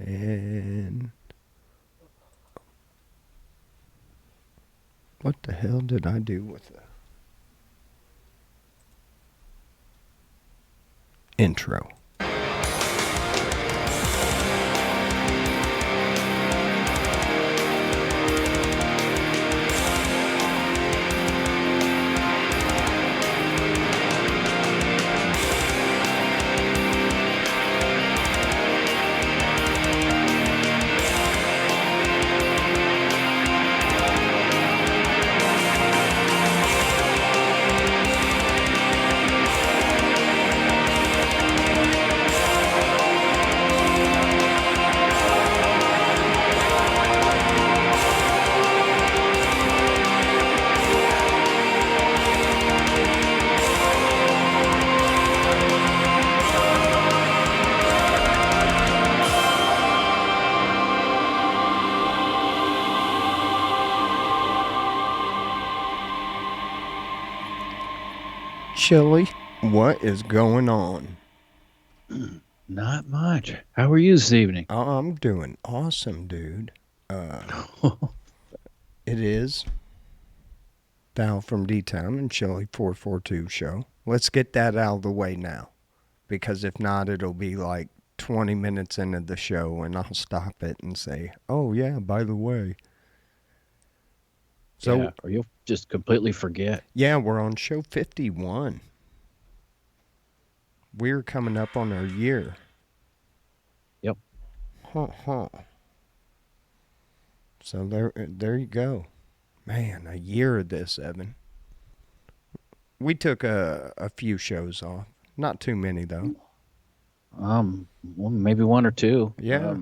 And what the hell did I do with the intro? Chili, what is going on? Not much. How are you this evening? I'm doing awesome, dude. It is the AlfromDtown&Chili442 show. Let's get that out of the way now, because if not, it'll be like 20 minutes into the show and I'll stop it and say, oh, yeah, by the way. Yeah, So, or you'll just completely forget. yeah, we're on show 51. We're coming up on our year. Yep. Huh. So there you go. Man, a year of this, Evan. We took a few shows off. Not too many, though. Well, maybe one or two. Yeah,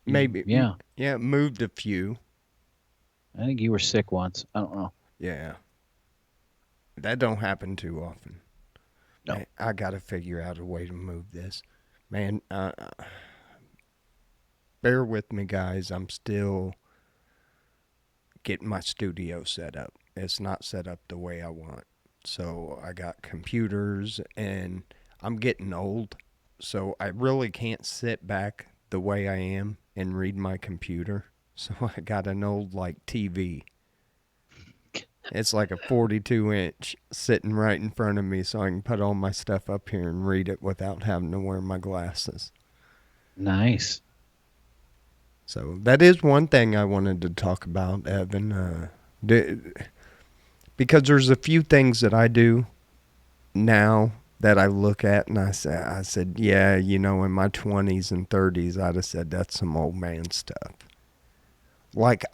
maybe. Yeah. Yeah, moved a few. I think you were sick once. I don't know. Yeah, that don't happen too often. No. Man, I got to figure out a way to move this. Man, bear with me, guys. I'm still getting my studio set up. It's not set up the way I want. So I got computers and I'm getting old. So I really can't sit back the way I am and read my computer. So I got an old like TV. It's like a 42-inch sitting right in front of me so I can put all my stuff up here and read it without having to wear my glasses. Nice. So that is one thing I wanted to talk about, Evan. Because there's a few things that I do now that I look at and I said, yeah, you know, in my 20s and 30s, I'd have said that's some old man stuff. Like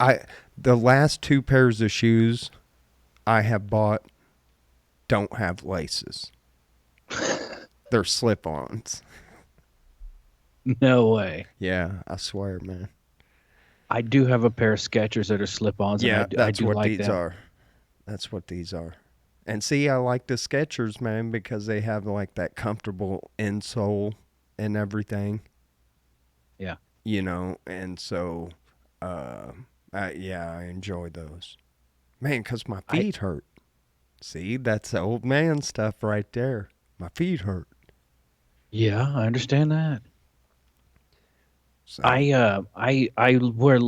the last two pairs of shoes I have bought don't have laces. They're slip-ons. No way. Yeah, I swear, man. I do have a pair of Skechers that are slip-ons, and Yeah, I that's do what like these them. are. That's what these are. And see, I like the Skechers, man, because they have like that comfortable insole and everything, Yeah. you know. And so, yeah, I enjoy those, man, because my I feet hurt. See, that's the old man stuff right there. My feet hurt. Yeah, I understand that. So, I wear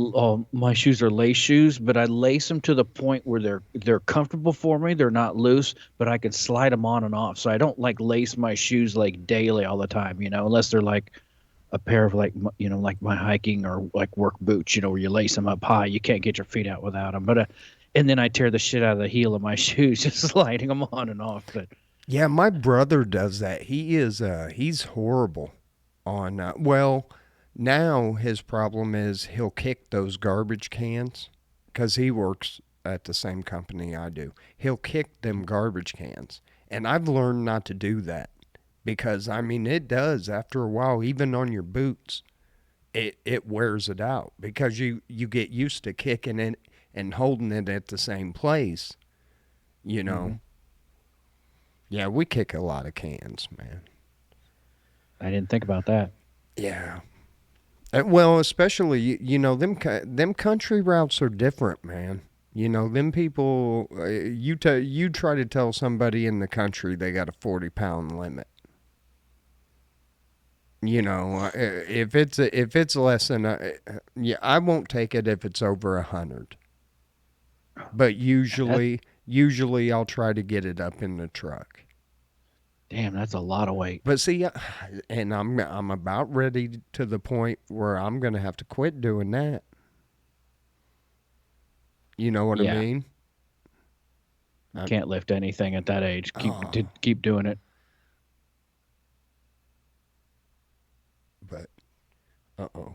my shoes are lace shoes, but I lace them to the point where they're comfortable for me. They're not loose, but I can slide them on and off. So I don't like lace my shoes like daily all the time, unless they're like a pair of like like my hiking or like work boots, where you lace them up high. You can't get your feet out without them. But and then I tear the shit out of the heel of my shoes just sliding them on and off. But yeah, my brother does that. He's horrible on, well, now his problem is he'll kick those garbage cans because he works at the same company I do. He'll kick them garbage cans. And I've learned not to do that because, I mean, it does after a while, even on your boots, it wears it out because you get used to kicking it and holding it at the same place, you know. mhm, Yeah, we kick a lot of cans, man. I didn't think about that. Yeah. Well, especially you know them country routes are different, man. You know them people. You try to tell somebody in the country they got a 40-pound limit. if it's less than yeah, I won't take it if it's over 100. But That usually I'll try to get it up in the truck. damn, that's a lot of weight. But see, and I'm about ready to the point where I'm gonna have to quit doing that. You know what I Yeah, mean? you I'm, can't lift anything at that age. oh, Keep doing it. but uh-oh.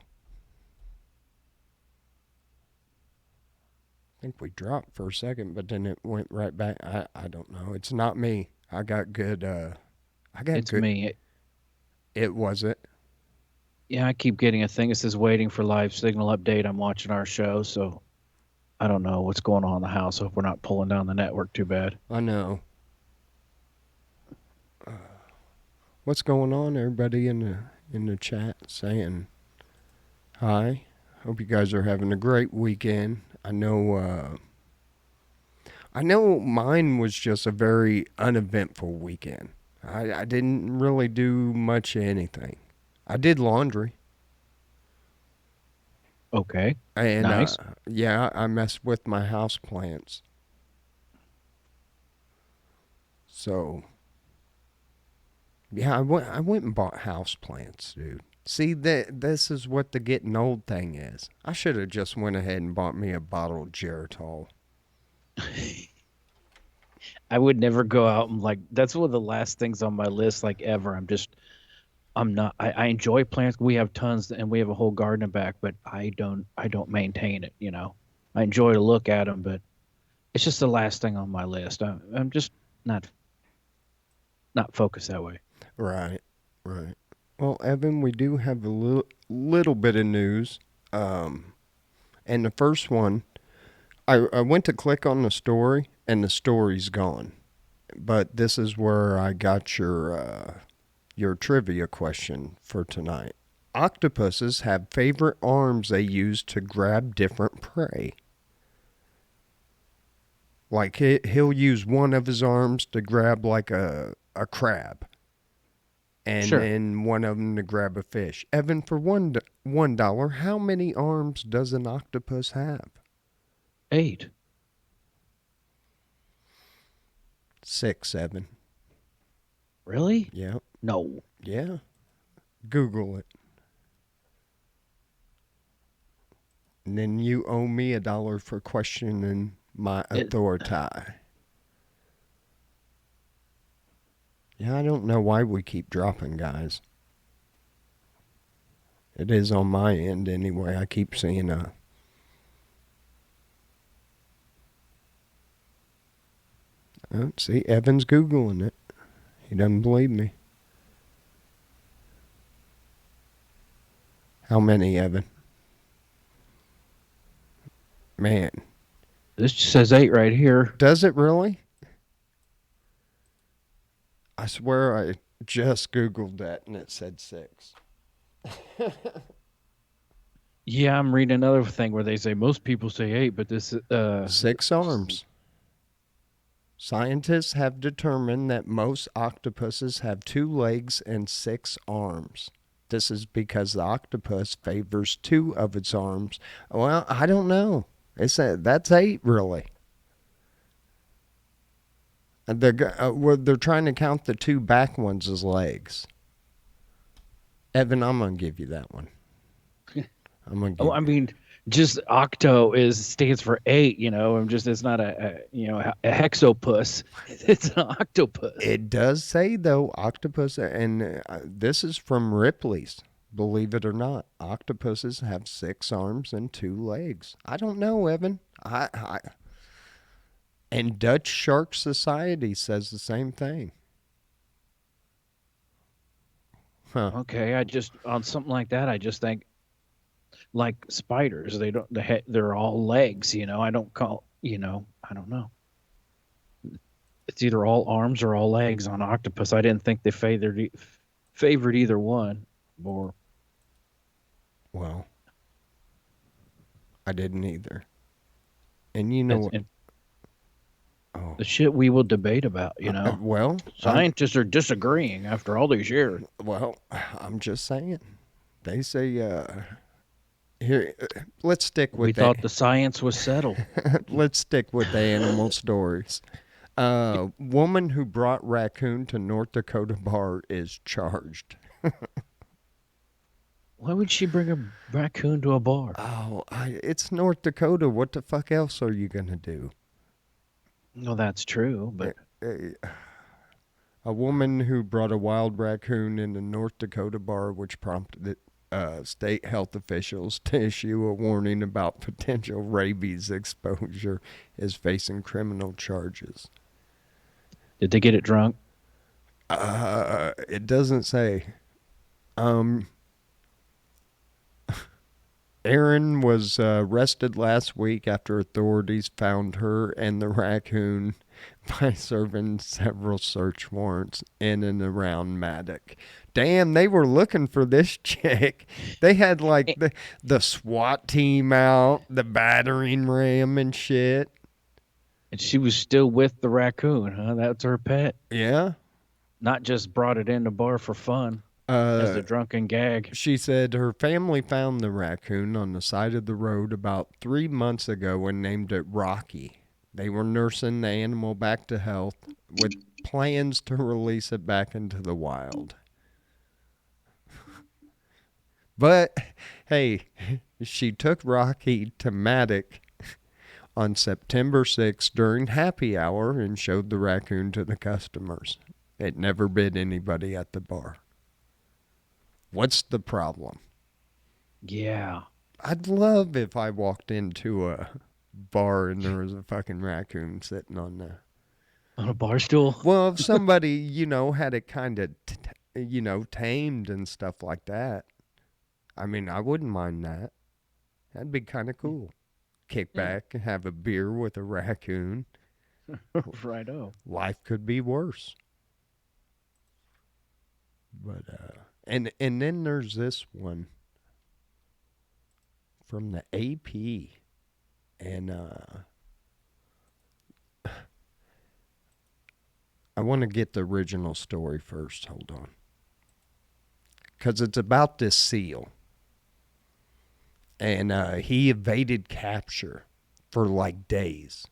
I think we dropped for a second, but then it went right back. I don't know. It's not me. I got It's good. me. It was it. Yeah, I keep getting a thing that says waiting for live signal update. I'm watching our show, so I don't know what's going on in the house. Hope we're not pulling down the network too bad. I know. What's going on, everybody in the chat saying hi. Hope you guys are having a great weekend. I know mine was just a very uneventful weekend. I didn't really do much of anything. I did laundry. Okay, And nice. yeah, I messed with my house plants. So yeah, I went and bought house plants, dude. See that this is what the getting old thing is. I should have just went ahead and bought me a bottle of Geritol. I would never go out and like that's one of the last things on my list like ever. I'm not I enjoy plants. We have tons and we have a whole garden back, but I don't maintain it, you know. I enjoy to look at them, but it's just the last thing on my list. I'm just not not focused that way. Right, right. Well, Evan, we do have a little bit of news. Um, and the first one, I went to click on the story, and the story's gone. But this is where I got your trivia question for tonight. Octopuses have favorite arms they use to grab different prey. Like he'll use one of his arms to grab like a crab, and Sure. then one of them to grab a fish. Evan, for $1, how many arms does an octopus have? 8. 6, Evan. Really? Yeah, No. yeah. Google it, and then you owe me $1 for questioning my It, authority. Yeah, I don't know why we keep dropping, guys. It is on my end anyway. I keep seeing see, Evan's Googling it. He doesn't believe me. How many, Evan? Man, this just says 8 right here. does it really? I swear I just Googled that and it said 6. Yeah, I'm reading another thing where they say most people say 8, but 6 arms. Scientists have determined that most octopuses have 2 legs and 6 arms. This is because the octopus favors 2 of its arms. Well, I don't know. That's 8, really. They're trying to count the 2 back ones as legs. Evan, I'm gonna give you that one. I'm gonna Oh, give I you. mean, just octo is stands for 8. You know, I'm just it's not a hexopus. It's an octopus. It does say though, octopus, and this is from Ripley's. Believe it or not, octopuses have 6 arms and 2 legs. I don't know, Evan. And Dutch Shark Society says the same thing. Huh? Okay, I just on something like that, I just think like spiders. They don't. They're all legs. You know, I don't call. You know, I don't know. It's either all arms or all legs on octopus. I didn't think they favored either one. Or Well, I didn't either. And you know it's what? Oh, The shit we will debate about, well, Scientists are disagreeing after all these years. I'm just saying. They say here. Let's stick We with that. thought the science was settled. Let's stick with the animal stories. Woman who brought raccoon to North Dakota bar is charged. Why would she bring a raccoon to a bar? It's North Dakota. What the fuck else are you gonna do? No, that's true, Uh, but uh, A woman who brought a wild raccoon in a North Dakota bar, which prompted state health officials to issue a warning about potential rabies exposure, is facing criminal charges. did they get it drunk? It doesn't say. Um, Erin was arrested last week after authorities found her and the raccoon by serving several search warrants in and around Maddox. Damn, they were looking for this chick. They had like Eh, the SWAT team out, the battering ram and shit. And she was still with the raccoon, huh? That's her pet. Yeah. Not just brought it in the bar for fun as Uh, a drunken gag. she said her family found the raccoon on the side of the road about 3 months ago and named it Rocky. They were nursing the animal back to health with plans to release it back into the wild. But hey, she took Rocky to Maddox on September 6th during happy hour and showed the raccoon to the customers. It never bit anybody at the bar. What's the problem? Yeah. I'd love if I walked into a bar and there was a fucking raccoon sitting on there. On a bar stool? Well, if somebody, had it kind of, tamed and stuff like that, I mean, I wouldn't mind that. That'd be kind of cool. Kick Yeah. back and have a beer with a raccoon. Righto. Life could be worse. But, and then there's this one from the AP. And, I want to get the original story first. Hold on. Because it's about this seal. And he evaded capture for like days.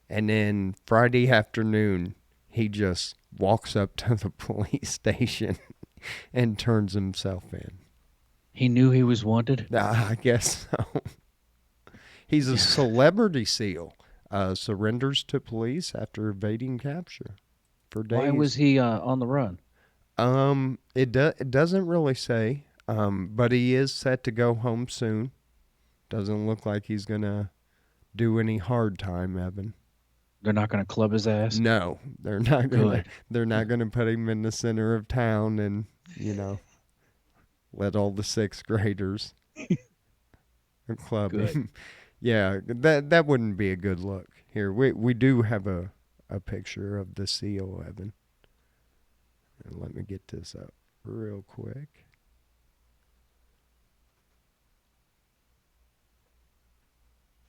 And then Friday afternoon, he just walks up to the police station and turns himself in. He knew he was wanted? I guess so. He's a celebrity seal. Surrenders to police after evading capture for days. Why was he on the run? It doesn't really say. But he is set to go home soon. Doesn't look like he's gonna do any hard time, Evan. They're not going to club his ass? No, they're not gonna. Good. They're not gonna put him in the center of town and you know let all the sixth graders club Good. him. Yeah, that wouldn't be a good look. Here, we do have a picture of the seal, Evan. And let me get this up real quick.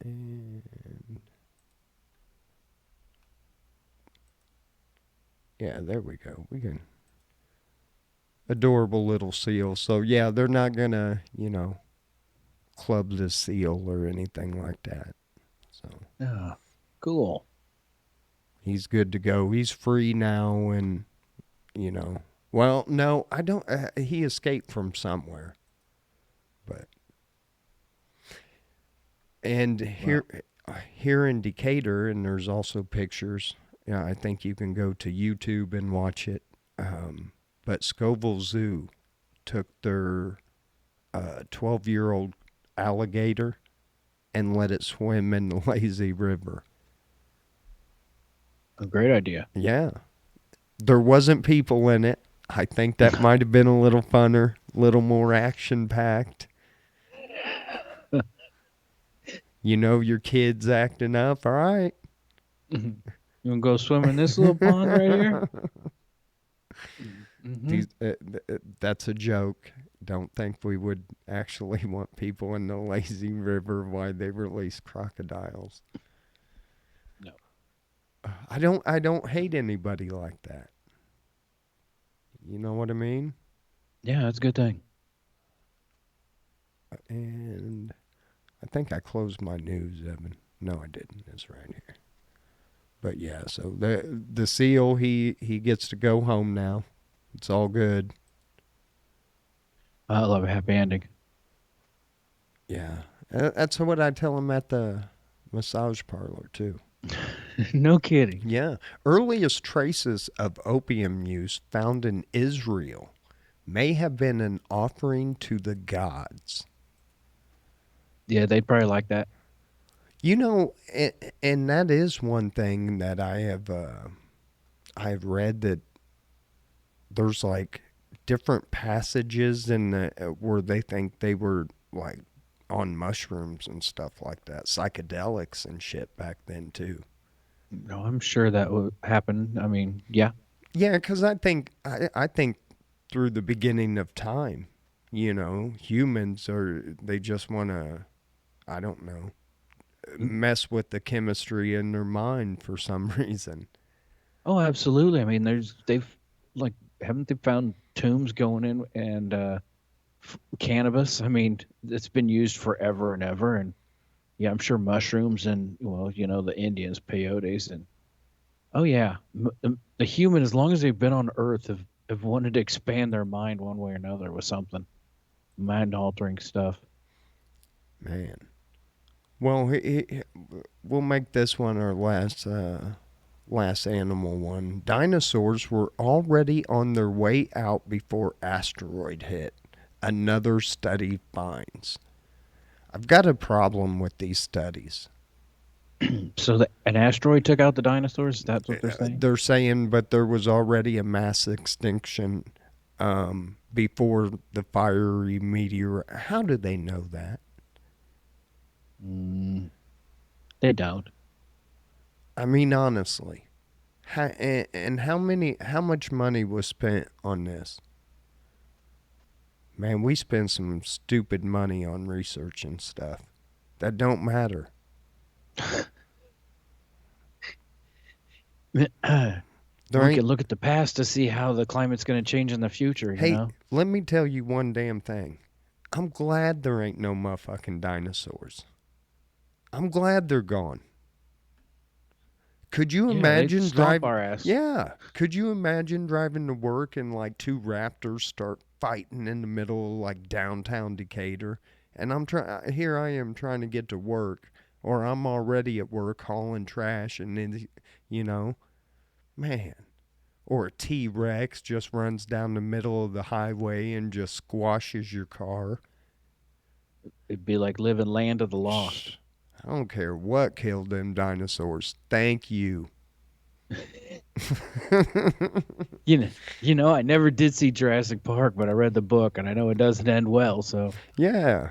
And yeah, there we go. We can adorable little seal. So yeah, they're not gonna, club the seal or anything like that. So Yeah. Cool. he's good to go. He's free now, and well, no, I don't. He escaped from somewhere, but and Well, here in Decatur, and there's also pictures. Yeah, I think you can go to YouTube and watch it. But Scoville Zoo took their 12-year-old alligator and let it swim in the lazy river. a great idea. Yeah. There wasn't people in it. I think that might have been a little funner, a little more action packed. Your kid's acting up. All right. You want to go swim in this little pond right here? Mm-hmm. That's a joke. Don't think we would actually want people in the lazy river while they release crocodiles. No. I don't hate anybody like that. You know what I mean? Yeah, that's a good thing. And I think I closed my news, Evan. No, I didn't. It's right here. But yeah, so the seal, he gets to go home now. It's all good. I love a happy ending. Yeah, that's what I tell him at the massage parlor too. No kidding. Yeah, earliest traces of opium use found in Israel may have been an offering to the gods. Yeah, they'd probably like that. You know, and that is one thing that I've read that there's like different passages in where they think they were like on mushrooms and stuff like that, psychedelics and shit back then too. No, I'm sure that would happen. I mean, yeah. Yeah, because I think through the beginning of time, humans are they just want to, I don't know, mess with the chemistry in their mind for some reason. Oh, absolutely. I mean, they've like haven't they found tombs going in and cannabis? I mean, it's been used forever and ever. And yeah, I'm sure mushrooms and well, the Indians, peyotes, and oh yeah, the human, as long as they've been on Earth, have wanted to expand their mind one way or another with something mind altering stuff. Man. Well, we'll make this one our last animal one. Dinosaurs were already on their way out before asteroid hit. Another study finds. I've got a problem with these studies. So an asteroid took out the dinosaurs. That's what they're saying. They're saying, but there was already a mass extinction before the fiery meteor. How do they know that? Mm, they don't. I mean, honestly, and how much money was spent on this? Man, we spend some stupid money on research and stuff that don't matter. There We ain't. can look at the past to see how the climate's going to change in the future. You Hey, know. let me tell you one damn thing. I'm glad there ain't no motherfucking dinosaurs. I'm glad they're gone. Could you Yeah, they'd imagine stomp driving? our ass. Yeah. Could you imagine driving to work and like two raptors start fighting in the middle of like downtown Decatur? And here I am trying to get to work, or I'm already at work hauling trash, and then, you know, man. Or a T Rex just runs down the middle of the highway and just squashes your car. It'd be like living land of the lost. Shh. I don't care what killed them dinosaurs. Thank you. I never did see Jurassic Park, but I read the book, and I know it doesn't end well. So Yeah.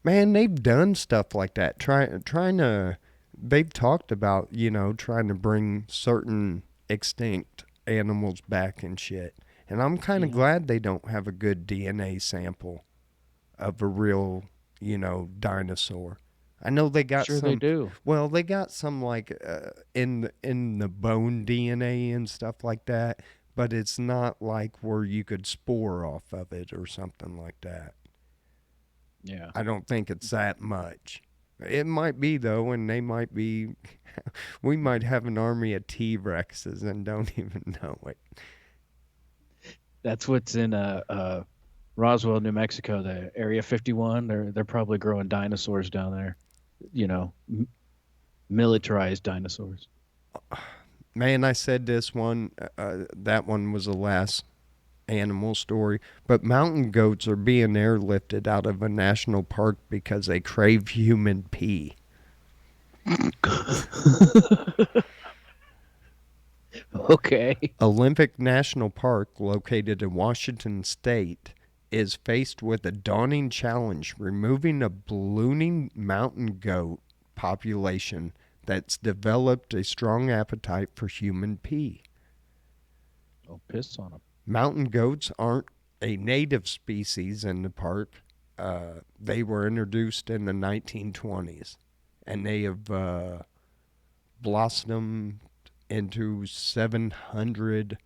Man, they've done stuff like that. Trying to they've talked about, trying to bring certain extinct animals back and shit. And I'm kind of yeah, glad they don't have a good DNA sample of a real, dinosaur. I know they got sure they some. do. Well, they got some like in the bone DNA and stuff like that, but it's not like where you could spore off of it or something like that. Yeah, I don't think it's that much. It might be though, and they might be. We might have an army of T Rexes and don't even know it. that's what's in Roswell, New Mexico, the Area 51. They're probably growing dinosaurs down there. Militarized dinosaurs. Man, I said this one. That one was the last animal story. But mountain goats are being airlifted out of a national park because they crave human pee. Okay. Olympic National Park, located in Washington State, is faced with a daunting challenge removing a ballooning mountain goat population that's developed a strong appetite for human pee. Don't piss on them. Mountain goats aren't a native species in the park. They were introduced in the 1920s, and they have blossomed into 700.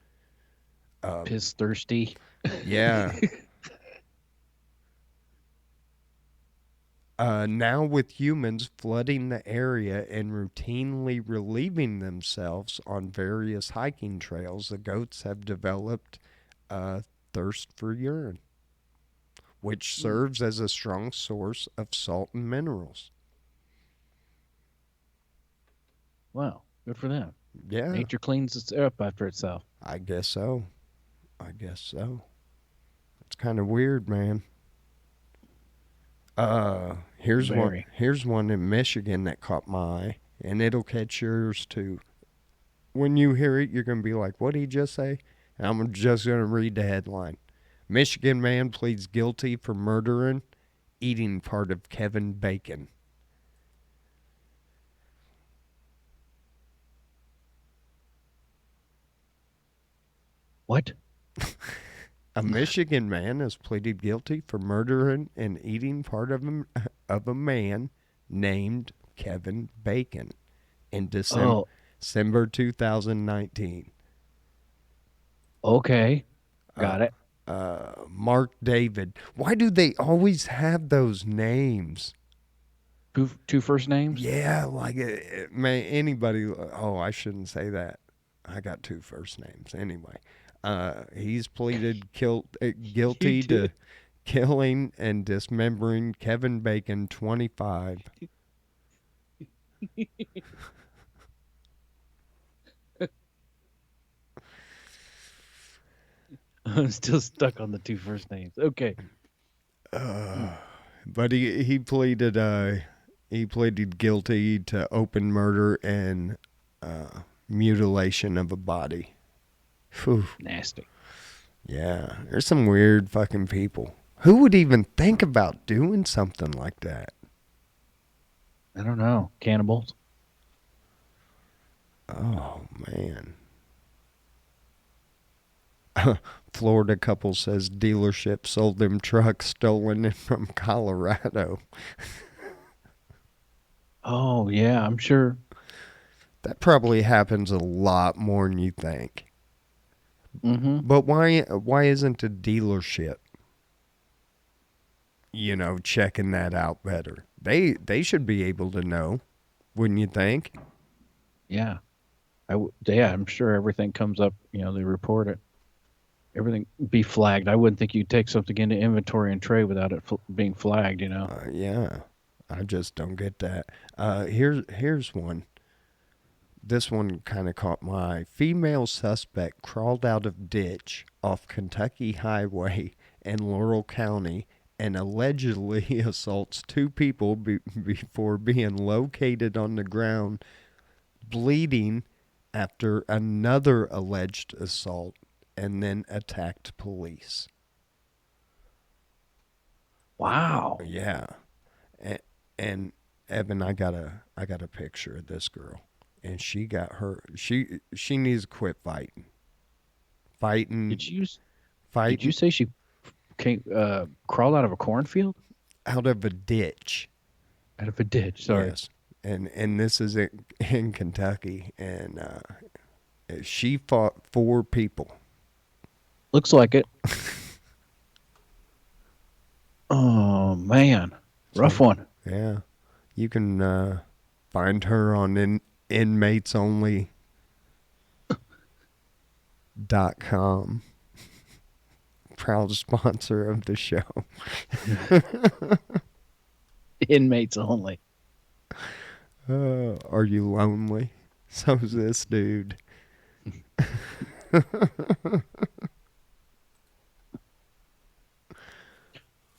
Piss thirsty. Yeah. Now, with humans flooding the area and routinely relieving themselves on various hiking trails, the goats have developed a thirst for urine, which Mm. serves as a strong source of salt and minerals. Wow, good for them. Yeah, Nature cleans its up after itself. I guess so. I guess so. It's kind of weird, man. Here's one. Very. Here's one in Michigan that caught my eye, and it'll catch yours too. When you hear it, you're gonna be like, "What did he just say?" And I'm just gonna read the headline: Michigan man pleads guilty for murdering, eating part of Kevin Bacon. What? A Michigan man has pleaded guilty for murdering and eating part of a man named Kevin Bacon in Oh, December 2019. okay. Uh, Got it. Mark David. Why do they always have those names? Two first names? Yeah, like man, anybody. Oh, I shouldn't say that. I got two first names anyway. He's pleaded You guilty to did. killing and dismembering Kevin Bacon, 25. I'm still stuck on the two first names. Okay. Mm. But he pleaded guilty to open murder and mutilation of a body. Whew. Nasty. Yeah, there's some weird fucking people. Who would even think about doing something like that? I don't know. Cannibals. Oh man. Florida couple says dealership sold them trucks stolen from Colorado. Oh yeah, I'm sure. That probably happens a lot more than you think. Mm-hmm. But why isn't a dealership, checking that out better? They should be able to know, wouldn't you think? Yeah. Yeah, I'm sure everything comes up, they report it. Everything be flagged. I wouldn't think you'd take something into inventory and trade without it being flagged. Yeah. I just don't get that. Here's one. This one kind of caught my eye. Female suspect crawled out of ditch off Kentucky Highway in Laurel County and allegedly assaults two people before being located on the ground, bleeding after another alleged assault, and then attacked police. Wow. Yeah, and, and Evan, I got a picture of this girl, and she got her. She needs to quit fighting, Did you did you fighting say she came crawled out of a cornfield? out of a ditch. Out of a ditch, sorry. Yes, and this is in Kentucky, and she fought four people. Looks like it. Oh man. Rough So one. yeah, you can find her on inmatesonly.com. Proud sponsor of the show. Inmates only. Are you lonely? So's this dude.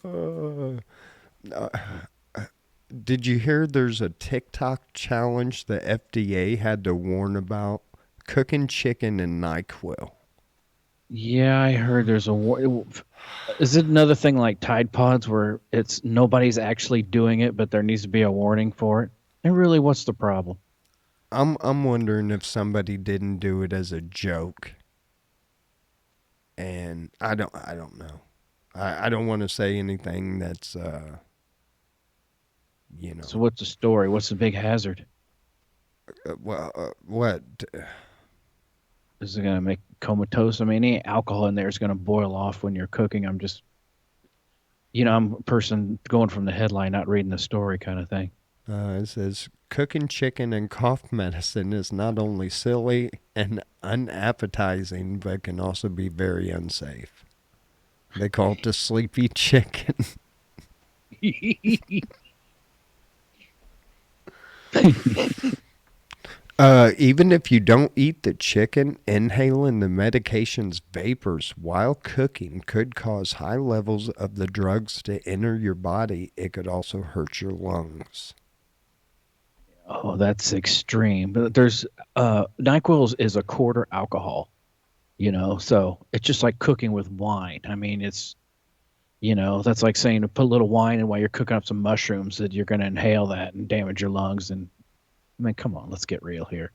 Uh, uh, did you hear there's a TikTok challenge the FDA had to warn about? Cooking chicken in NyQuil. Yeah, I heard there's a war. Is it another thing like Tide Pods where it's nobody's actually doing it, but there needs to be a warning for it? And really, what's the problem? I'm wondering if somebody didn't do it as a joke, and I don't know. I don't want to say anything that's you know So what's the story? What's the big hazard? well what? Is it gonna make comatose? I mean, any alcohol in there is gonna boil off when you're cooking. I'm just, I'm a person going from the headline, not reading the story, kind of thing. It says cooking chicken and cough medicine is not only silly and unappetizing, but can also be very unsafe. They call it the sleepy chicken. Even if you don't eat the chicken, inhaling the medication's vapors while cooking could cause high levels of the drugs to enter your body. It could also hurt your lungs. Oh, that's extreme. But there's NyQuil is a quarter alcohol, so it's just like cooking with wine. I mean, that's like saying to put a little wine in while you're cooking up some mushrooms that you're going to inhale that and damage your lungs. And I mean, come on, let's get real here.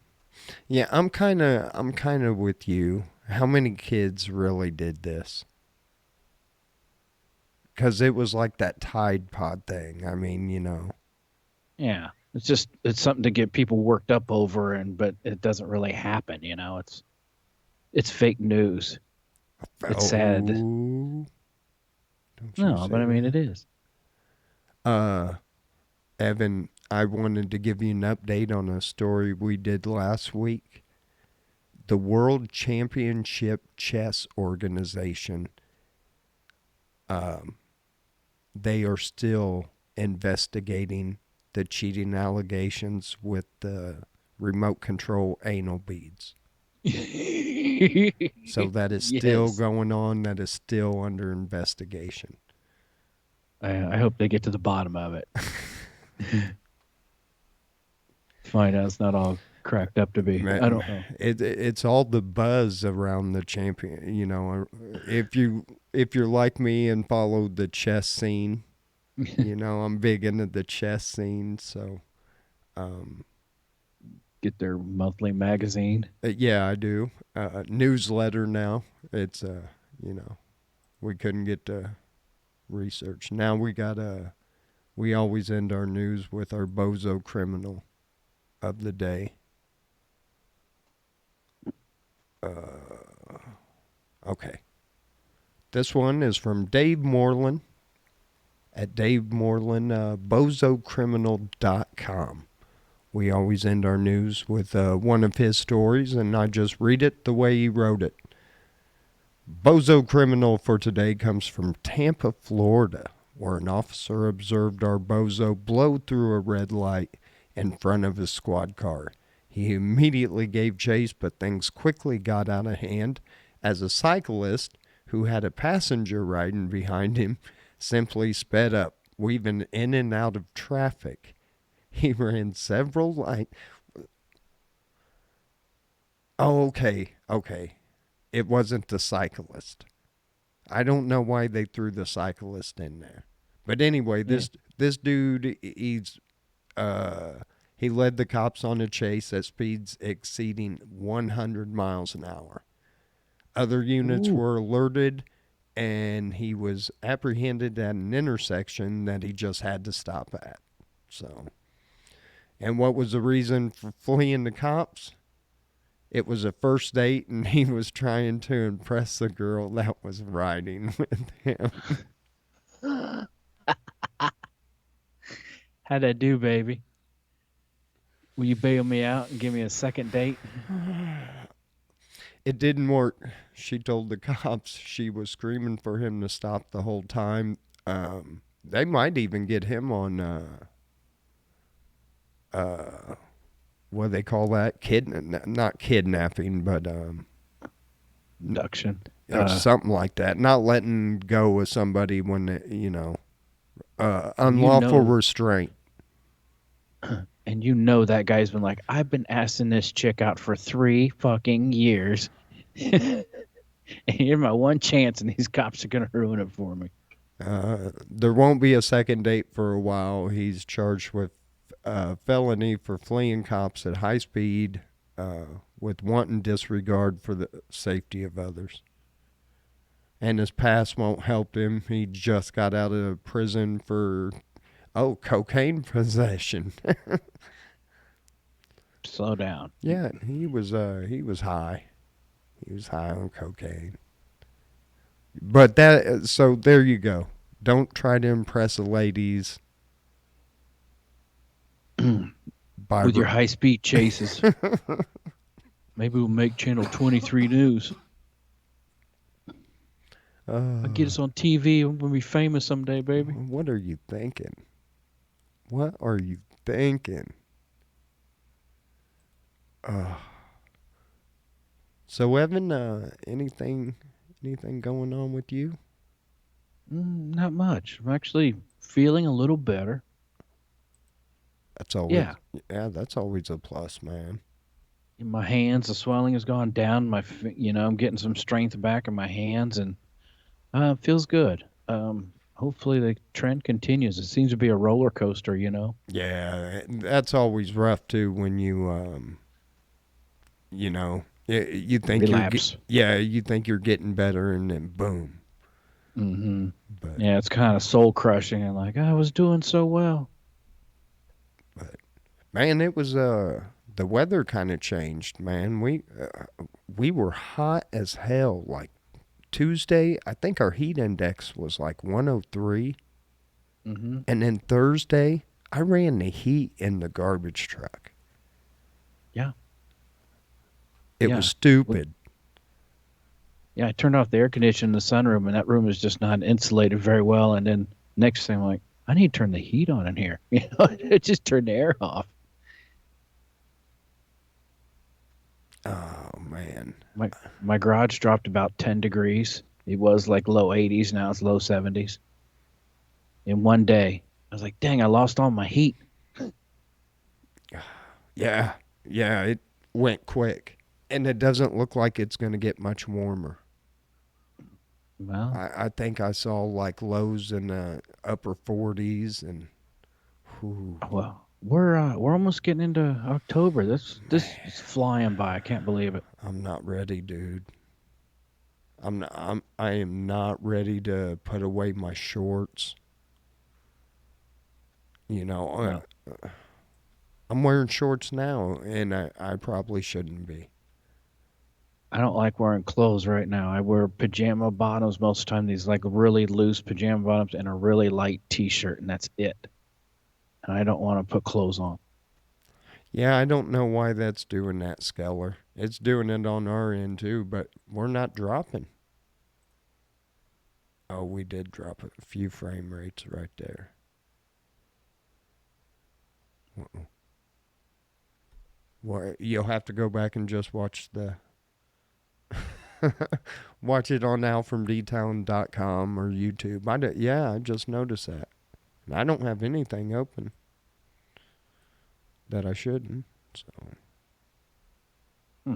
Yeah, I'm kind of with you. How many kids really did this? Because it was like that Tide Pod thing. I mean, Yeah, it's something to get people worked up over, but it doesn't really happen. It's fake news. It's sad. oh, don't you No, but say I mean, that. it is. Uh, Evan, I wanted to give you an update on a story we did last week. The World Championship Chess Organization, um, they are still investigating the cheating allegations with the remote control anal beads. So that is still Yes. going on. That is still under investigation. I hope they get to the bottom of it. Find out it's not all cracked up to be. I don't know. It's all the buzz around the champion. If you're like me and follow the chess scene, I'm big into the chess scene. So, um, Get their monthly magazine. yeah, I do. Newsletter now. It's we couldn't get to research. Now we always end our news with our bozo criminal of the day. Okay. This one is from Dave Moreland at Dave Moreland, bozocriminal.com. We always end our news with one of his stories, and I just read it the way he wrote it. Bozo criminal for today comes from Tampa, Florida, where an officer observed our bozo blow through a red light in front of his squad car. He immediately gave chase, but things quickly got out of hand as a cyclist who had a passenger riding behind him simply sped up, weaving in and out of traffic. He ran several lights. Oh, okay. It wasn't the cyclist. I don't know why they threw the cyclist in there. But anyway, Yeah. this dude, uh he led the cops on a chase at speeds exceeding 100 miles an hour. Other units Ooh. were alerted, and he was apprehended at an intersection that he just had to stop at. So, and what was the reason for fleeing the cops? It was a first date, and he was trying to impress the girl that was riding with him. How'd I do, baby? Will you bail me out and give me a second date? It didn't work. She told the cops she was screaming for him to stop the whole time. They might even get him on uh, what do they call that? Not kidnapping, but Abduction. or something like that. Not letting go of somebody when And you unlawful know, restraint. that guy's been like, I've been asking this chick out for 3 fucking years. And you're my one chance, and these cops are gonna ruin it for me. There won't be a second date for a while. He's charged with felony for fleeing cops at high speed with wanton disregard for the safety of others. And his past won't help him. He just got out of prison for cocaine possession. Slow down. Yeah, he was high. He was high on cocaine. But that, so there you go. Don't try to impress the ladies by. With your high speed chases. Maybe we'll make channel 23 news. I'll get us on TV. We'll be famous someday, baby. What are you thinking? What are you thinking? So Evan, anything going on with you? Not much. I'm actually feeling a little better. That's always Yeah. yeah, that's always a plus, man. In my hands, the swelling has gone down. I'm getting some strength back in my hands, and feels good. Hopefully the trend continues. It seems to be a roller coaster. Yeah, that's always rough too when you think Relapse. you think you're getting better and then boom. Hmm. But Yeah, it's kind of soul crushing, and like I was doing so well. but man, it was the weather kind of changed, man. We were hot as hell like Tuesday. I think our heat index was like 103. Hmm. And then Thursday, I ran the heat in the garbage truck. Yeah, It was yeah. stupid. Yeah, I turned off the air conditioner in the sunroom, and that room is just not insulated very well. And then next thing, I'm like, I need to turn the heat on in here. It just turned the air off. Oh man. My my garage dropped about 10 degrees. It was like low 80s, now it's low 70s in one day. I was like, dang, I lost all my heat. Yeah. Yeah, it went quick. And it doesn't look like it's going to get much warmer. Well, I think I saw like lows in the upper 40s and whew, we're almost getting into October. This man, is flying by. I can't believe it. I'm not ready, dude. I am not ready to put away my shorts. You know, No, I'm wearing shorts now and I probably shouldn't be. I don't like wearing clothes right now. I wear pajama bottoms most of the time, these like really loose pajama bottoms and a really light t-shirt, and that's it. And I don't want to put clothes on. Yeah, I don't know why that's doing that, Skeller. It's doing it on our end too, but we're not dropping. Oh, we did drop a few frame rates right there. Well, you'll have to go back and just watch the watch it on AlfromDtown.com or YouTube. Yeah, I just noticed that. And I don't have anything open that I shouldn't. So Hmm.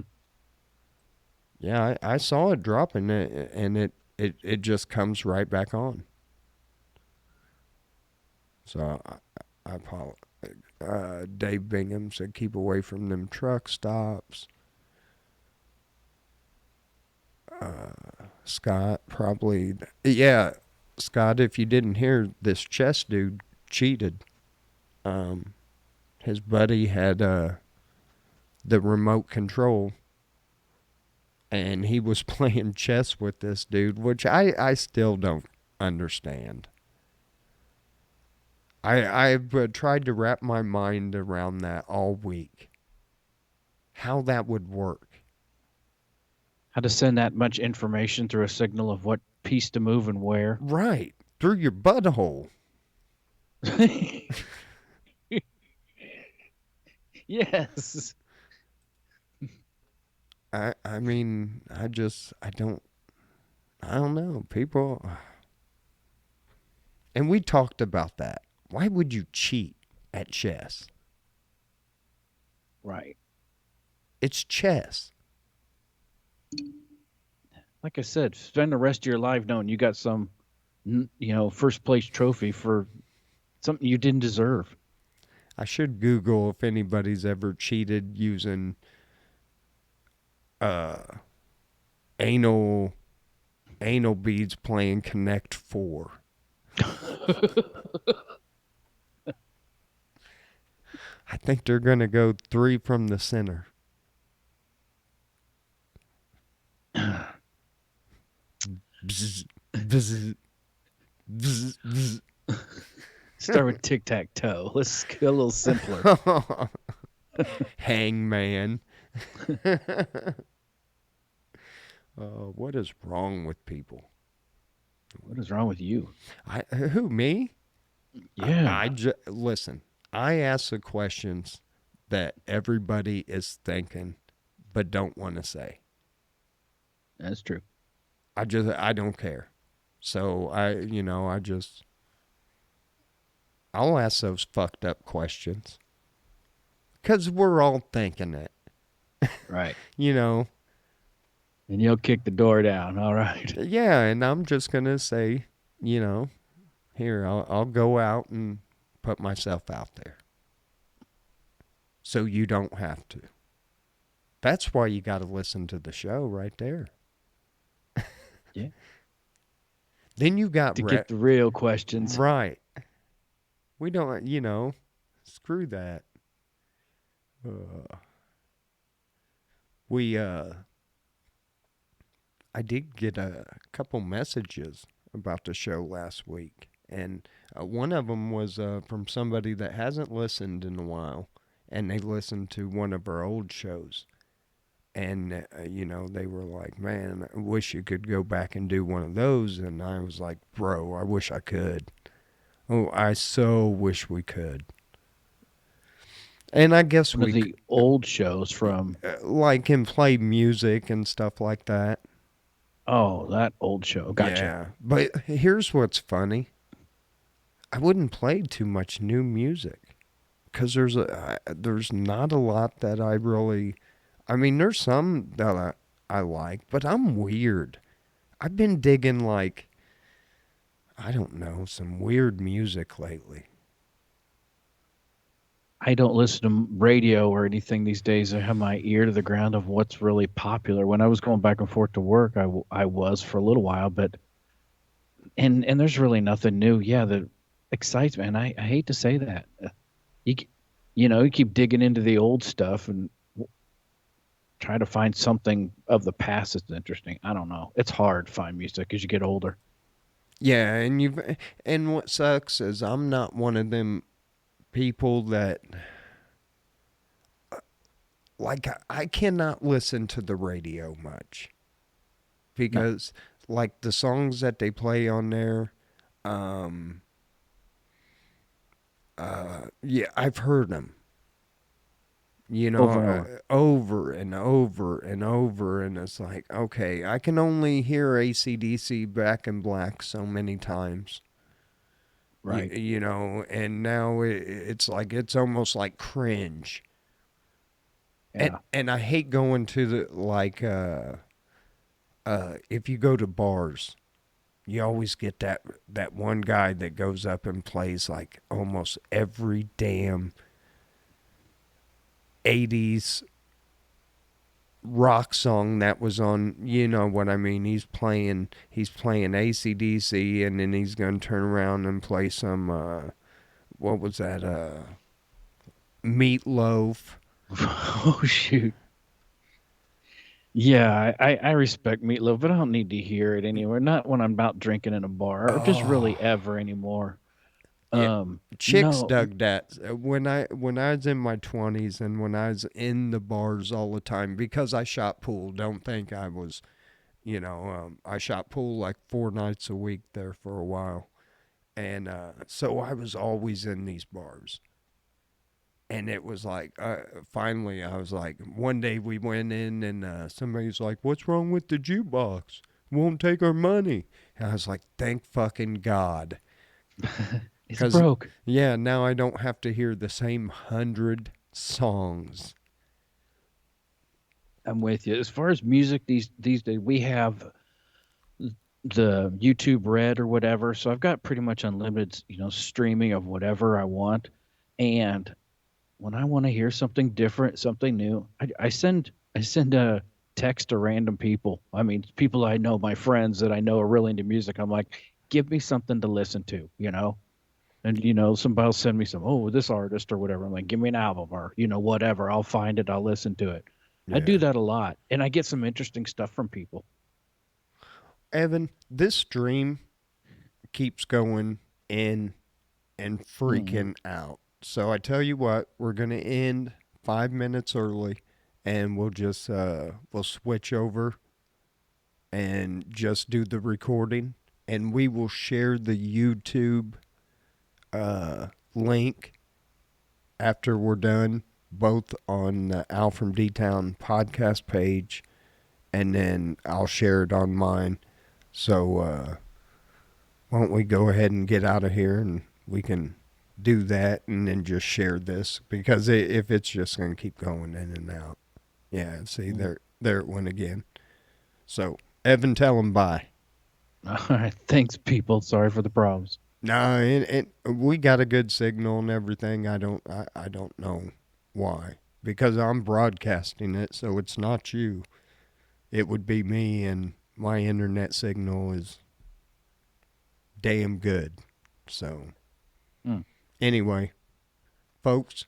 yeah, I saw it dropping it, and it just comes right back on. So I apologize. Dave Bingham said keep away from them truck stops. Scott probably, yeah, Scott. If you didn't hear, this chess dude cheated. Um, his buddy had the remote control, and he was playing chess with this dude, which I still don't understand. I've tried to wrap my mind around that all week. How that would work. How to send that much information through a signal of what piece to move and where. Right. Through your butthole. Yes. I mean, I don't know. People, and we talked about that. Why would you cheat at chess? Right. It's chess. Like I said, spend the rest of your life knowing you got some, first place trophy for something you didn't deserve. I should Google if anybody's ever cheated using uh anal anal beads playing Connect 4. I think they're going to go 3 from the center. Bzz, bzz, bzz, bzz. Start with tic tac toe. Let's get a little simpler. Hangman. What is wrong with people? What is wrong with you? Who, me? Yeah, Listen. I ask the questions that everybody is thinking, but don't want to say. that's true. I don't care. So I'll ask those fucked up questions because we're all thinking it. Right. You know, And you'll kick the door down. All right. yeah, and I'm just gonna say, you know, here I'll go out and put myself out there, so you don't have to. That's why you got to listen to the show right there. Yeah. Then you got To get the real questions. right. We don't, screw that. Uh, we I did get a couple messages about the show last week, and one of them was from somebody that hasn't listened in a while, and they listened to one of our old shows, and they were like, "Man, I wish you could go back and do one of those," and I was like, "Bro, I wish I could. Oh, I so wish we could." And I guess One of the old shows from, like him play music and stuff like that. oh, that old show. Gotcha. Yeah, but here's what's funny. I wouldn't play too much new music because there's not a lot that I really. I mean, there's some that I like, but I'm weird. I've been digging like I don't know some weird music lately. I don't listen to radio or anything these days. I have my ear to the ground of what's really popular. When I was going back and forth to work, I was for a little while, but and there's really nothing new. Yeah, that excites me, and I hate to say that. You k- you keep digging into the old stuff and try to find something of the past that's interesting. I don't know. It's hard to find music as you get older. Yeah, and what sucks is I'm not one of them people that like I cannot listen to the radio much No, because like the songs that they play on there, um, yeah, I've heard them, over and over. over and over and over, and it's like, okay, I can only hear ACDC Back in Black so many times. Right. And now it's like it's almost like cringe, Yeah. and I hate going to the like if you go to bars, you always get that one guy that goes up and plays like almost every damn 80s rock song that was on, you know what I mean. He's playing ACDC, and then he's going to turn around and play some what was that, Meatloaf. Oh shoot. Yeah, I respect Meatloaf, but I don't need to hear it anywhere. Not when I'm out drinking in a bar, or just Oh, really ever anymore. yeah. Chicks No, dug that when I was in my 20s and when I was in the bars all the time because I shot pool. Don't think I was, I shot pool like 4 nights a week there for a while, and so I was always in these bars. And it was like, finally, I was like, one day we went in and somebody's like, "What's wrong with the jukebox? Won't take our money." And I was like, "Thank fucking God." it's Because, broke. yeah, now I don't have to hear the same 100 songs. I'm with you. As far as music these days, we have the YouTube Red or whatever, so I've got pretty much unlimited, streaming of whatever I want. And when I want to hear something different, something new, I send a text to random people. I mean, people I know, my friends that I know are really into music. I'm like, give me something to listen to. And somebody will send me some, oh, this artist or whatever. I'm like, give me an album or whatever. I'll find it. I'll listen to it. I do Yeah. that a lot, and I get some interesting stuff from people. Evan, this stream keeps going in and Mm-hmm. freaking out. So I tell you what, we're gonna end 5 minutes early, and we'll switch over and just do the recording, and we will share the YouTube link after we're done, both on the Al from D Town podcast page, and then I'll share it on mine. So why don't we go ahead and get out of here, and we can do that and then just share this, because if it's just going to keep going in and out. Yeah, see, there it went again. So, Evan, tell them bye. All right. Thanks, people. Sorry for the problems. No, and we got a good signal and everything. I don't know why, because I'm broadcasting it, so it's not you. It would be me, and my internet signal is damn good. So, Mm. anyway, folks,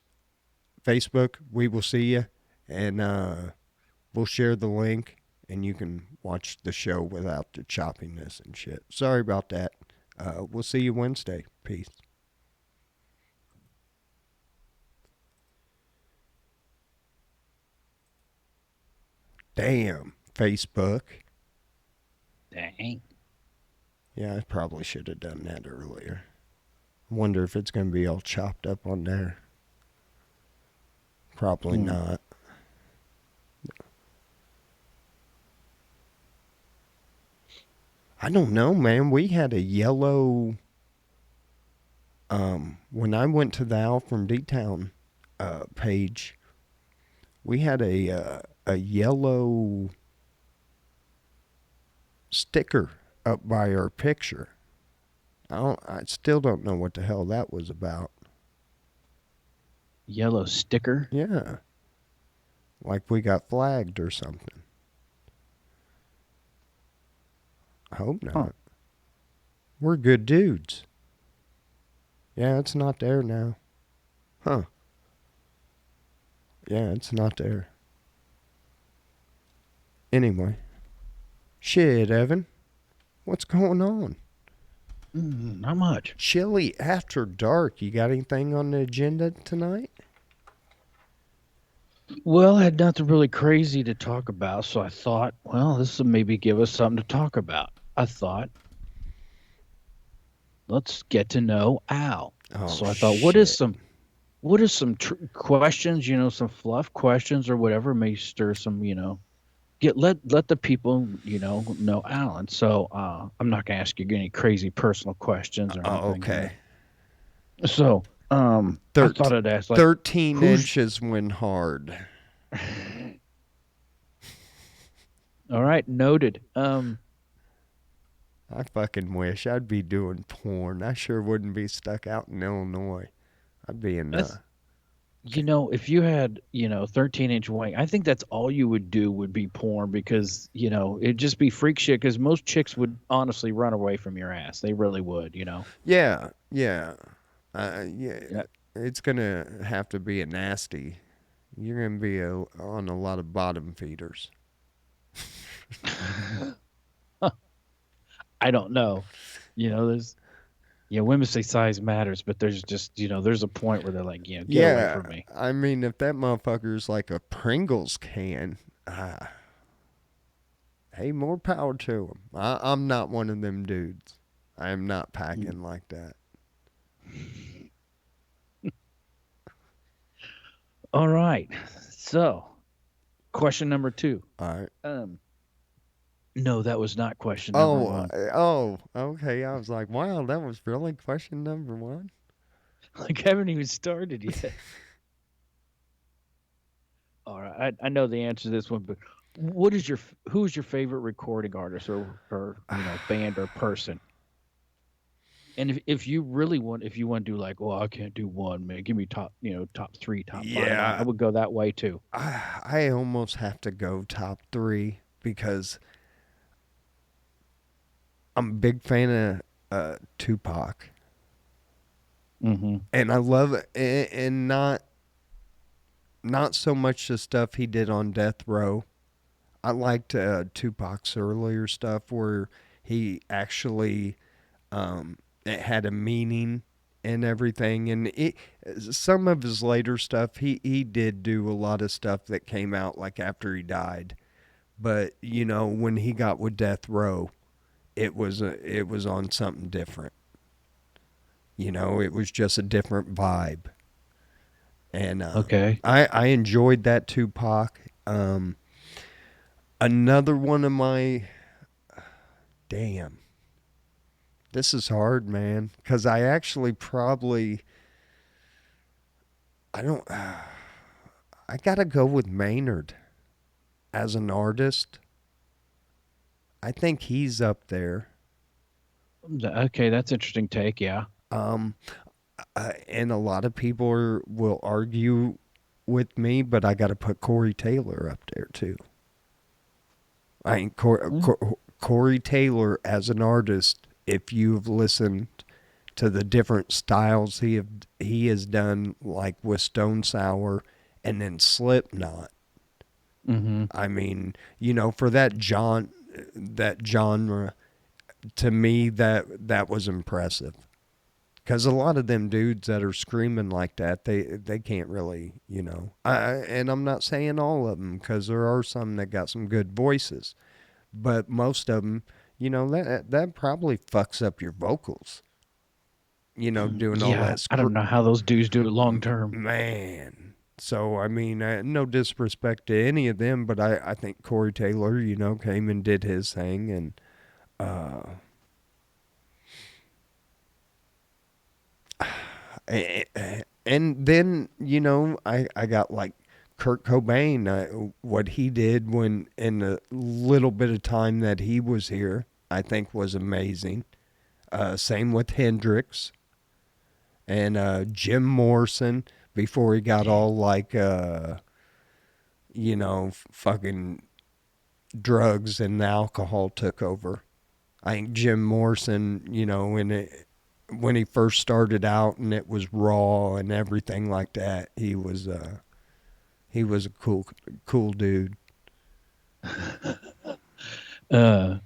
Facebook, we will see you, and we'll share the link, and you can watch the show without the choppiness and shit. Sorry about that. We'll see you Wednesday. Peace. Damn, Facebook. Dang. Yeah, I probably should have done that earlier. I wonder if it's going to be all chopped up on there. Probably Mm. not. I don't know, man. We had a yellow. When I went to the AlfromDtown page, we had a yellow sticker up by our picture. I still don't know what the hell that was about. Yellow sticker. Yeah, like we got flagged or something. I hope Huh. not. We're good dudes. Yeah, it's not there now. Huh. Yeah, it's not there. Anyway. Shit, Evan. What's going on? Not much. Chili after dark. You got anything on the agenda tonight? Well, I had nothing really crazy to talk about, so I thought, well, this will maybe give us something to talk about. I thought, let's get to know Al. Oh So I thought, shit. what is some questions, some fluff questions or whatever may stir some, get let the people, know Alan. So I'm not gonna ask you any crazy personal questions or Oh, anything. okay. So I thought Thirt- I'd ask like, 13 who's inches when hard. all right, noted. I fucking wish I'd be doing porn. I sure wouldn't be stuck out in Illinois. I'd be in That's if you had, 13-inch wing, I think that's all you would do would be porn because, it'd just be freak shit because most chicks would honestly run away from your ass. They really would. Yeah, yeah. Yeah. Yeah. It's gonna have to be a nasty. You're gonna be on a lot of bottom feeders. I don't know. There's women say size matters, but there's just, there's a point where they're like, get away Yeah, from me. I mean, if that motherfucker's like a Pringles can, hey, more power to him. I'm not one of them dudes. I am not Mm. packing like that. All right. So, question number 2. All right. Um, no, that was not question number Oh, 1. okay. I was like, wow, that was really question number one. Like, I haven't even started yet. All right, I know the answer to this one, but who's your favorite recording artist or band or person? And if you really want, if you want to do like, well, I can't do one, man, give me top, top 3, top 5. I Yeah, would go that way too. I almost have to go top three because I'm a big fan of Tupac, Mm-hmm. and I love it, and not so much the stuff he did on Death Row. I liked Tupac's earlier stuff where He actually, it had a meaning and everything. And some of his later stuff, he did do a lot of stuff that came out like after he died. But you know, when he got with Death Row, it was on something different. You know, it was just a different vibe. And Okay. I enjoyed that Tupac. Another one of my damn, this is hard, man, because I actually probably I don't. I gotta go with Maynard as an artist. I think he's up there. Okay, that's interesting take. Yeah. Um, and a lot of people will argue with me, but I got to put Corey Taylor up there too. I mean, Mm. Corey Taylor as an artist. If you've listened to the different styles he has done, like with Stone Sour and then Slipknot. Mm-hmm. I mean, you know, for that genre, to me that was impressive. Because a lot of them dudes that are screaming like that, they can't really, you know. And I'm not saying all of them, because there are some that got some good voices, but most of them, you know, that probably fucks up your vocals. You know, doing all Yeah, that I don't know how those dudes do it long term. man. So I mean, no disrespect to any of them, but I think Corey Taylor, you know, came and did his thing, and uh, and then you know I got like Kurt Cobain, what he did when in the little bit of time that he was here, I think was amazing. Same with Hendrix and Jim Morrison before he got all like you know fucking drugs and the alcohol took over. I think Jim Morrison, you know, when he first started out and it was raw and everything like that, he was a cool dude. Uh,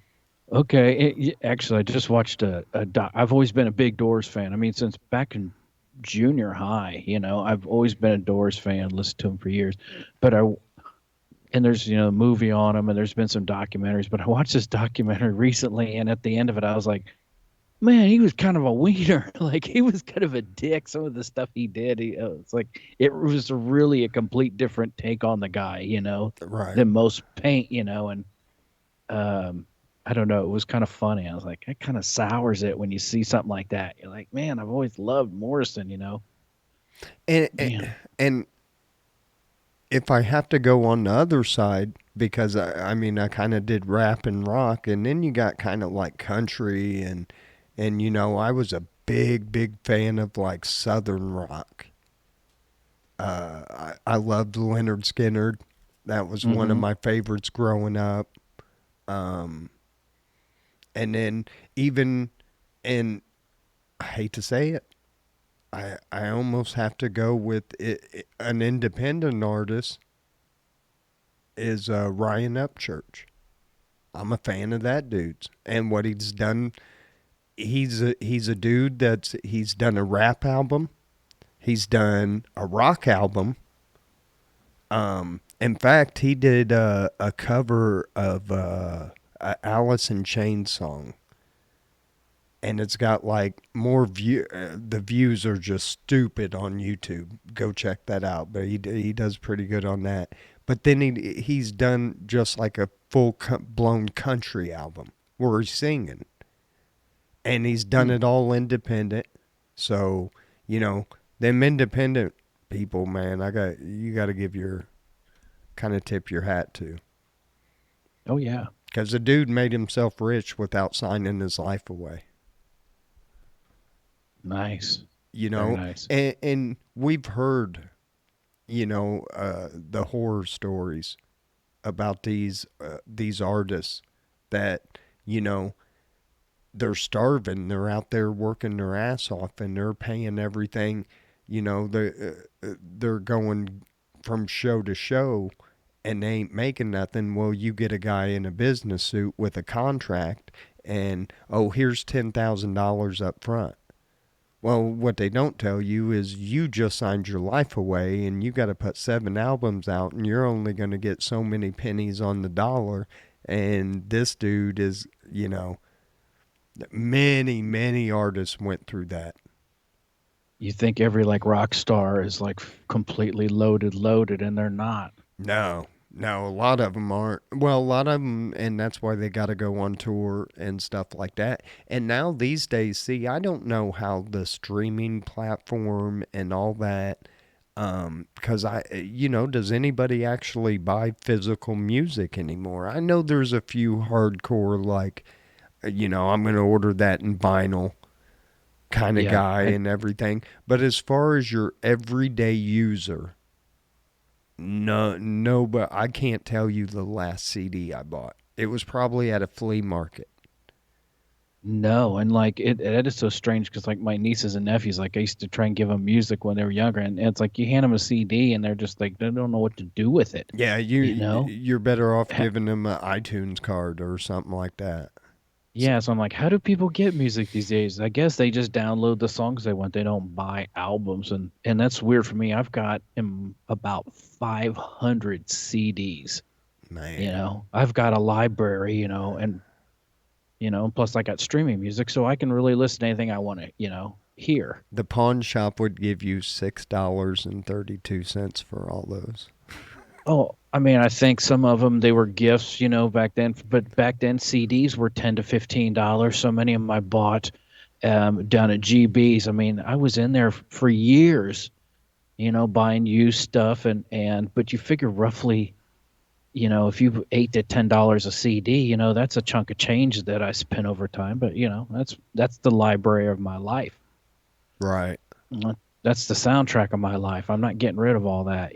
okay. Actually, I just watched a doc. I've always been a big Doors fan. I mean, since back in junior high, I've always been a Doors fan, listened to them for years. But and there's, a movie on them and there's been some documentaries, but I watched this documentary recently and at the end of it, I was like, man, he was kind of a wiener. Like he was kind of a dick. Some of the stuff he did, it's like it was really a complete different take on the guy, Right. than most paint, and um, I don't know. It was kind of funny. I was like, it kind of sours it when you see something like that. You're like, man, I've always loved Morrison. And Man. and if I have to go on the other side, because I mean I kind of did rap and rock, and then you got kind of like country and you know I was a big fan of like southern rock. I loved Leonard Skinner. That was one of Mm-hmm. my favorites growing up. Um, and then even, and I hate to say it, I almost have to go with an independent artist is Ryan Upchurch. I'm a fan of that dude's and what he's done. He's a dude he's done a rap album. He's done a rock album. In fact, he did a cover of a Alice in Chains song, and it's got like more view. The views are just stupid on YouTube. Go check that out. But he does pretty good on that. But then he's done just like a full blown country album where he's singing, and he's done Hmm. it all independent. So you know them independent people, man. You got to give your kind of tip your hat to. Oh yeah. Because the dude made himself rich without signing his life away. Nice. You Very know, nice. and we've heard, you know, the horror stories about these artists that, you know, they're starving. They're out there working their ass off, and they're paying everything. You know, they're going from show to show, and they ain't making nothing. Well, you get a guy in a business suit with a contract, and oh, here's $10,000 up front. Well, what they don't tell you is you just signed your life away and you got to put 7 albums out and you're only going to get so many pennies on the dollar. And this dude is, many artists went through that. You think every like rock star is like completely loaded, and they're not. No, no, a lot of them aren't. Well, a lot of them, and that's why they got to go on tour and stuff like that. And now these days, see, I don't know how the streaming platform and all that, because does anybody actually buy physical music anymore? I know there's a few hardcore, like, I'm going to order that in vinyl kind of Yeah, guy I and everything. But as far as your everyday user, no, no, but I can't tell you the last CD I bought. It was probably at a flea market. No, and like it is so strange because like my nieces and nephews, like I used to try and give them music when they were younger, and it's like you hand them a CD and they're just like they don't know what to do with it, Yeah, you know? you're better off Ha- giving them an iTunes card or something like that. So, Yeah, so I'm like, how do people get music these days? I guess they just download the songs they want. They don't buy albums, and that's weird for me. I've got about 500 CDs. man, I've got a library, and plus I got streaming music, so I can really listen to anything I want to, hear. the pawn shop would give you $6.32 for all those. Oh, I mean, I think some of them they were gifts, back then. But back then, CDs were $10 to $15. So many of them I bought down at GB's. I mean, I was in there for years, buying used stuff, and but you figure roughly, if you $8 to $10 a CD, that's a chunk of change that I spent over time. But that's the library of my life. Right. That's the soundtrack of my life. I'm not getting rid of all that.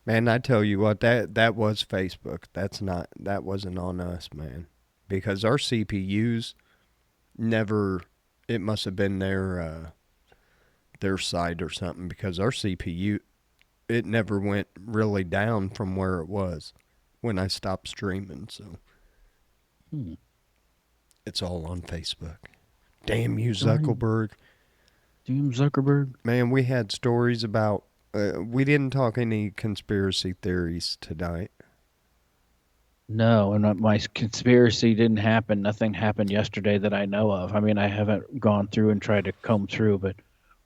Man, I tell you what, that was Facebook. That wasn't on us, man. Because our CPUs never, it must have been their side or something, because our CPU, it never went really down from where it was when I stopped streaming. So Hmm. it's all on Facebook. Damn you, Darn, Zuckerberg. Doom Zuckerberg. Man, we had stories about, we didn't talk any conspiracy theories tonight. No, and my conspiracy didn't happen. Nothing happened yesterday that I know of. I mean, I haven't gone through and tried to comb through, but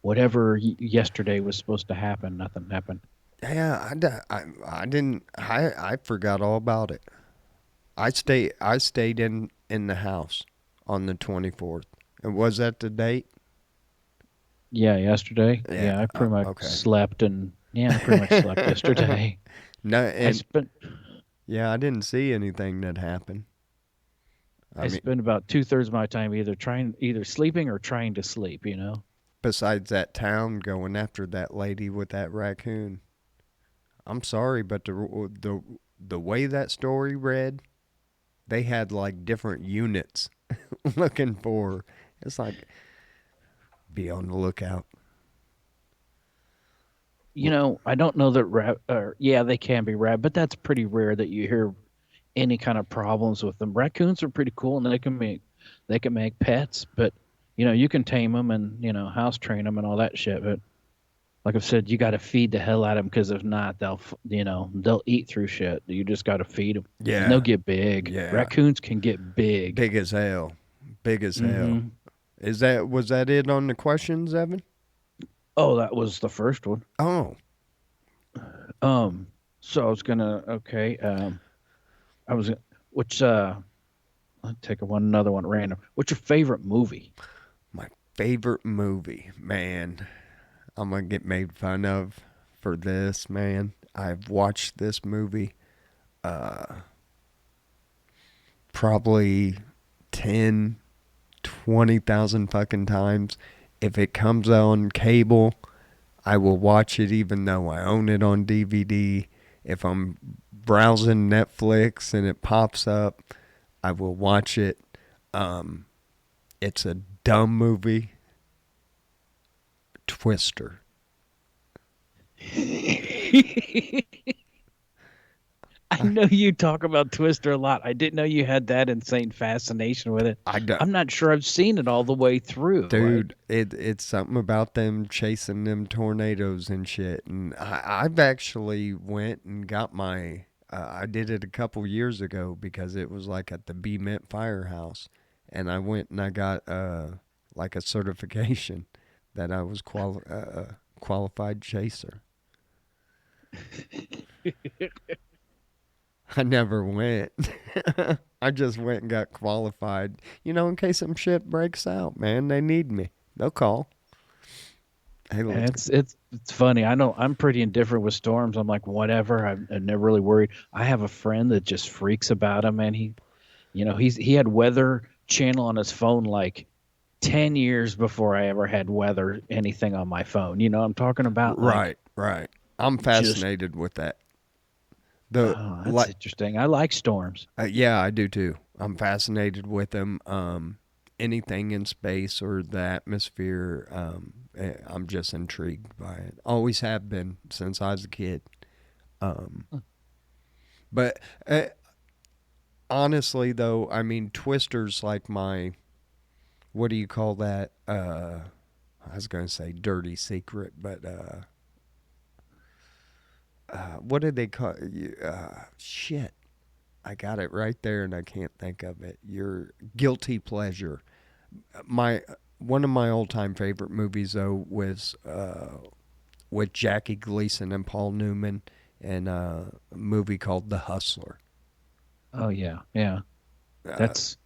whatever yesterday was supposed to happen, nothing happened. Yeah, I didn't, I forgot all about it. I stayed in the house on the 24th. And was that the date? Yeah, yesterday. Yeah. Yeah, I pretty much Okay. slept and yeah, I pretty much slept yesterday. No, I and spent yeah, I didn't see anything that happened. I I mean, spent about 2/3 of my time either sleeping or trying to sleep. besides that town going after that lady with that raccoon. I'm sorry, but the way that story read, they had like different units looking for her. It's like, be on the lookout. I don't know that yeah, they can be but that's pretty rare that you hear any kind of problems with them. Raccoons are pretty cool and they can make pets, but you can tame them and house train them and all that shit. But like I've said, you got to feed the hell out of them because if not, they'll eat through shit. You just got to feed them and they'll Yeah, get big. yeah, Raccoons can get big. big as hell, big as hell. Hmm. Was that it on the questions, Evan? Oh, that was the first one. Oh, Um, so I was gonna okay. I was which I'll take another one at random. What's your favorite movie? my favorite movie, man. I'm gonna get made fun of for this, man. I've watched this movie probably 10, 20,000 fucking times. If it comes on cable, I will watch it even though I own it on DVD. If I'm browsing Netflix and it pops up, I will watch it. Um, it's a dumb movie. Twister. I know you talk about Twister a lot. I didn't know you had that insane fascination with it. I do, I'm not sure I've seen it all the way through. dude. It's something about them chasing them tornadoes and shit. And I've actually went and got my. I did it a couple years ago because it was like at the B Mint Firehouse, and I went and I got like a certification that I was qualified chaser. I never went. I just went and got qualified. In case some shit breaks out, man, they need me. They'll call. Hey, let's. It's funny. I know I'm pretty indifferent with storms. I'm like whatever. I'm never really worried. I have a friend that just freaks about them, and he had Weather Channel on his phone like 10 years before I ever had weather anything on my phone. You know what I'm talking about? Like Right, right. I'm just fascinated with that. The oh, that's like, interesting. I like storms. yeah, I do too. I'm fascinated with them. Anything in space or the atmosphere, I'm just intrigued by it. Always have been since I was a kid. Um, but honestly, though, I mean, Twister's like my, what do you call that? I was going to say dirty secret, but what did they call you? Shit. I got it right there and I can't think of it. Your guilty pleasure. My One of my all-time favorite movies though was with Jackie Gleason and Paul Newman and a movie called The Hustler. Oh yeah, yeah. Uh, That's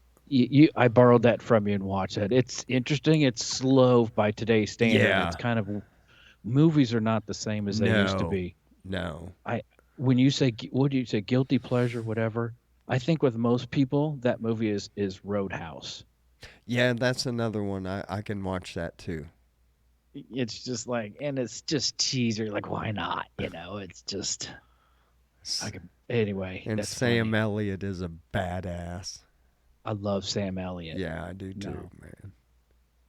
I borrowed that from you and watched that. It's interesting. It's slow by today's standard. It's yeah. kind of movies are not the same as they used to No. be. No. I when you say what do you say guilty pleasure whatever? I think with most people that movie is Roadhouse. Yeah, that's another one. I can watch that too. It's just like and it's just cheesy. Like why not? It's just I can anyway. And That's Sam funny. Elliott is a badass. I love Sam Elliott. Yeah, I do too, No, man.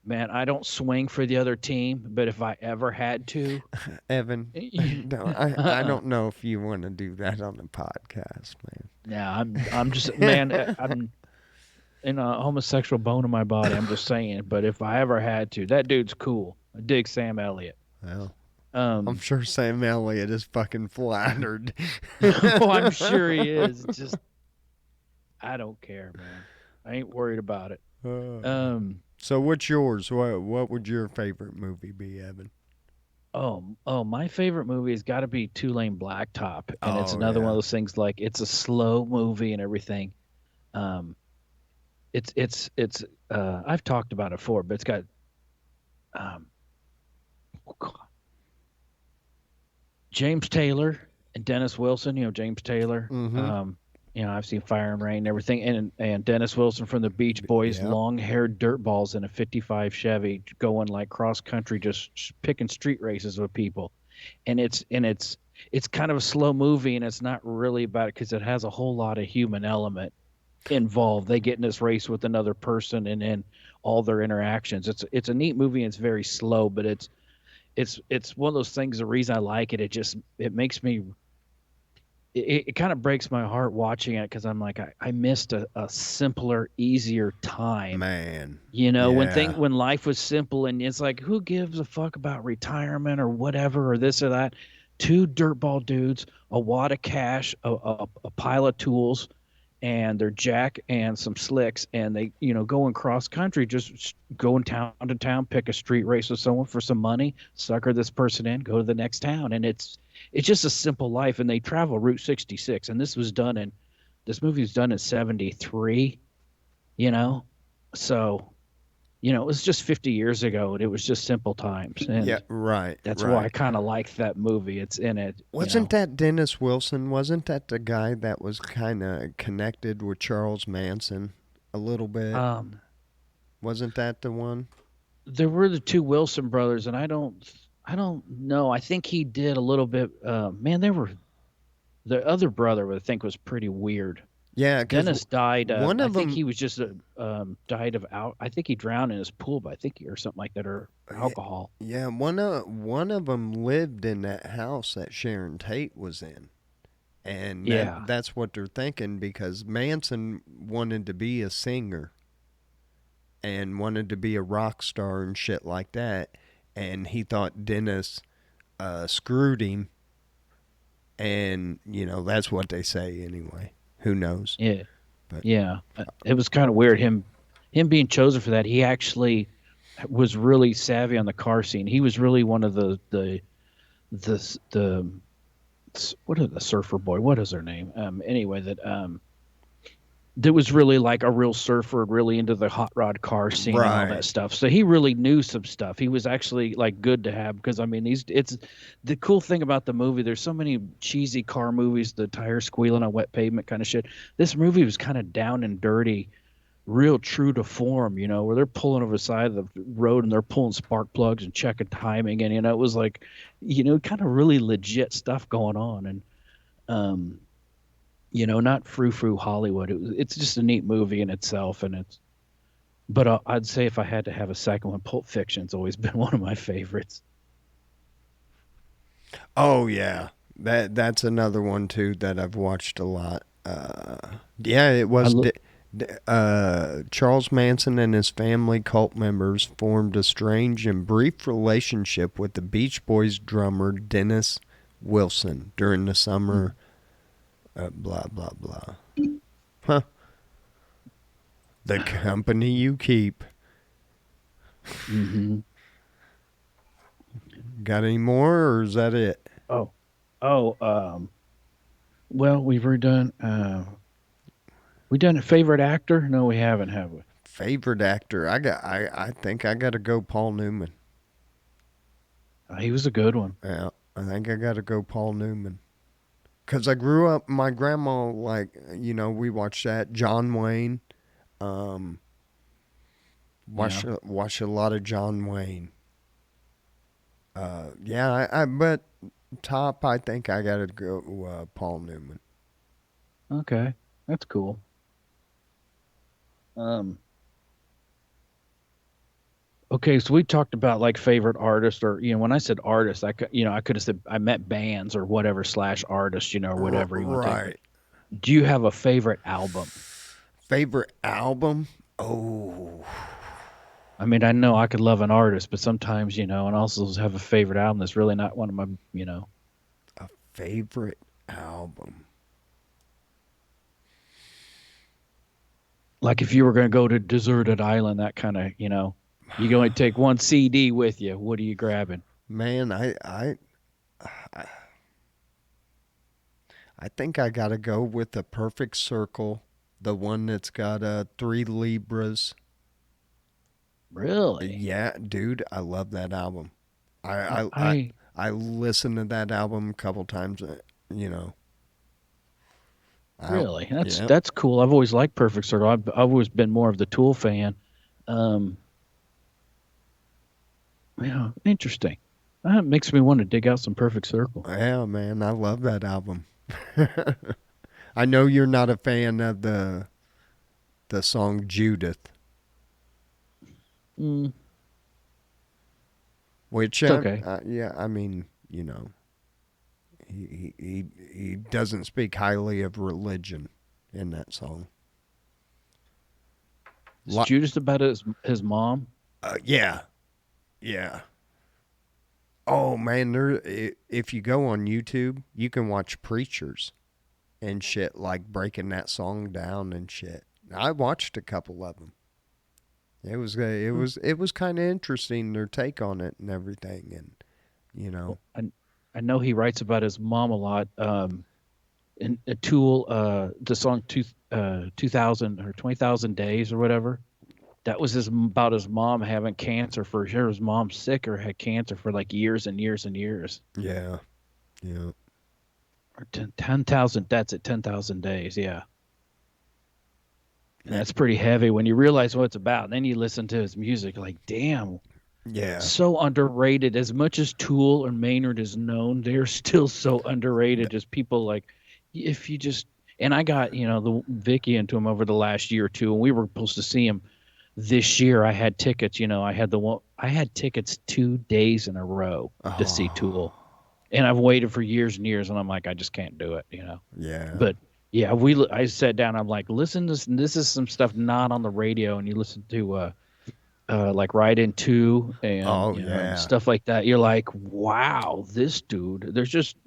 man, I don't swing for the other team, but if I ever had to, Evan, no, I uh-uh. don't know if you want to do that on the podcast, Yeah, I'm just man, man. I'm in a homosexual bone in my body. I'm just saying, but if I ever had to, that dude's cool. I dig Sam Elliott. Well, I'm Um, sure Sam Elliott is fucking flattered. oh, I'm sure he is. Just I don't care, man. I ain't worried about it. Uh, Um, so what's yours? What would your favorite movie be, Evan? oh, my favorite movie has got to be Two Lane Blacktop, and it's Oh another one of yeah, those things like it's a slow movie and everything. Um, it's I've talked about it before, but it's got um, oh God, James Taylor and Dennis Wilson. James Taylor. mm-hmm. I've seen Fire and Rain and everything, and Dennis Wilson from the Beach Boys, Yep. long-haired dirtballs in a '55 Chevy, going like cross country, just picking street races with people, and it's kind of a slow movie, and it's not really about it because it has a whole lot of human element involved. They get in this race with another person, and then all their interactions. It's a neat movie, and it's very slow, but it's one of those things. The reason I like it, it makes me it kind of breaks my heart watching it because I'm like I missed a simpler, easier time. Man. When Yeah. when life was simple and it's like who gives a fuck about retirement or whatever or this or that. Two dirtball dudes, a wad of cash, a pile of tools, and their jack and some slicks, and they going cross country, just going town to town, pick a street race with someone for some money, sucker this person in, go to the next town, and it's just a simple life, and they travel Route 66, and this movie was done in 73, you know so it was just 50 years ago, and it was just simple times, Yeah. and Right. that's why I Right. kind of like that movie. It's in it. Wasn't that Dennis Wilson? Wasn't that the guy that was kind of connected with Charles Manson a little bit? um Wasn't that the one? there were the two Wilson brothers, and I don't know. I think he did a little bit. Man, they were the other brother. I think was pretty weird. Yeah, because Dennis died. one I of think them. he was just died of out. I think he drowned in his pool, but I think or something like that, or Yeah, alcohol. yeah, one of them lived in that house that Sharon Tate was in. And Yeah. that's what they're thinking because Manson wanted to be a singer and wanted to be a rock star and shit like that. And he thought Dennis screwed him. And, that's what they say anyway. Who knows? Yeah. But, Yeah. It was kind of weird him being chosen for that. He actually was really savvy on the car scene. He was really one of the what is the surfer boy? What is their name? Anyway, that was really like a real surfer, really into the hot rod car scene and all right. that stuff. So he really knew some stuff. He was actually like good to have because I mean these it's the cool thing about the movie. There's so many cheesy car movies, the tires squealing on wet pavement kind of shit. This movie was kind of down and dirty, real true to form, where they're pulling over the side of the road and they're pulling spark plugs and checking timing, and it was like, kind of really legit stuff going on, and um, not frou frou Hollywood. It's just a neat movie in itself, and it's. But I'd say if I had to have a second one, Pulp Fiction's always been one of my favorites. Oh, yeah. That's another one, too, that I've watched a lot. Yeah, it I was. look. Charles Manson and his family cult members formed a strange and brief relationship with the Beach Boys drummer Dennis Wilson during the summer. Blah blah blah. Huh. The company you keep. Mm-hmm. Got any more, or is that it? Oh, oh. Well, we've already done. We done a favorite actor? No, we haven't, have we? Favorite actor? I think I got to go Paul Newman. He was a good one. Yeah, I think I got to go Paul Newman. Cause I grew up, my grandma we watched that John Wayne. Um, Yeah. watch a lot of John Wayne. Yeah, but top, I think I gotta go Paul Newman. Okay, that's cool. Um. Okay, so we talked about like favorite artist, or when I said artist, I could have said I met bands or whatever slash artist, or whatever you want to take. But Right. do you have a favorite album? Favorite album? Oh, I mean, I know I could love an artist, but sometimes, and also have a favorite album that's really not one of my, a favorite album. like if you were going to go to deserted island, that kind of, you can only take one CD with you. What are you grabbing? Man, I think I gotta go with the Perfect Circle, the one that's got three Libras. Really? Yeah, dude, I love that album. I I, I I, I I listened to that album a couple times. You know, I really, that's yeah. that's cool. I've always liked Perfect Circle. I've always been more of the Tool fan. Um, yeah, interesting. That makes me want to dig out some Perfect Circle. Yeah, man, I love that album. I know you're not a fan of the song Judith, Mm, which it's okay. yeah, I mean, he doesn't speak highly of religion in that song. Is Judas about his mom? Yeah, yeah. Oh man, if you go on YouTube, you can watch preachers and shit like breaking that song down and shit. I watched a couple of them. Hmm. It was kind of interesting their take on it and everything, and you know, Well, I know he writes about his mom a lot. In a Tool, the song 2000 or 20,000 days or whatever. That was about his mom having cancer for sure. His mom's sick or had cancer for like years and years and years. yeah, yeah, Or 10,000. That's it. 10,000 days. Yeah. And yeah, that's pretty heavy when you realize what it's about. And then you listen to his music, like, damn, yeah. so underrated. As much as Tool and Maynard is known, they're still so underrated. Just people like, if you just, and I got, the Vicky into him over the last year or two, and we were supposed to see him this year. I had tickets, I had tickets 2 days in a row to see Oh, Tool. and I've waited for years and years, and I'm like, I just can't do it, you know. Yeah. But yeah, I sat down. I'm like, listen, this is some stuff not on the radio, and you listen to like Ride In Two and Oh you know and yeah. stuff like that. You're like, wow, this dude. There's just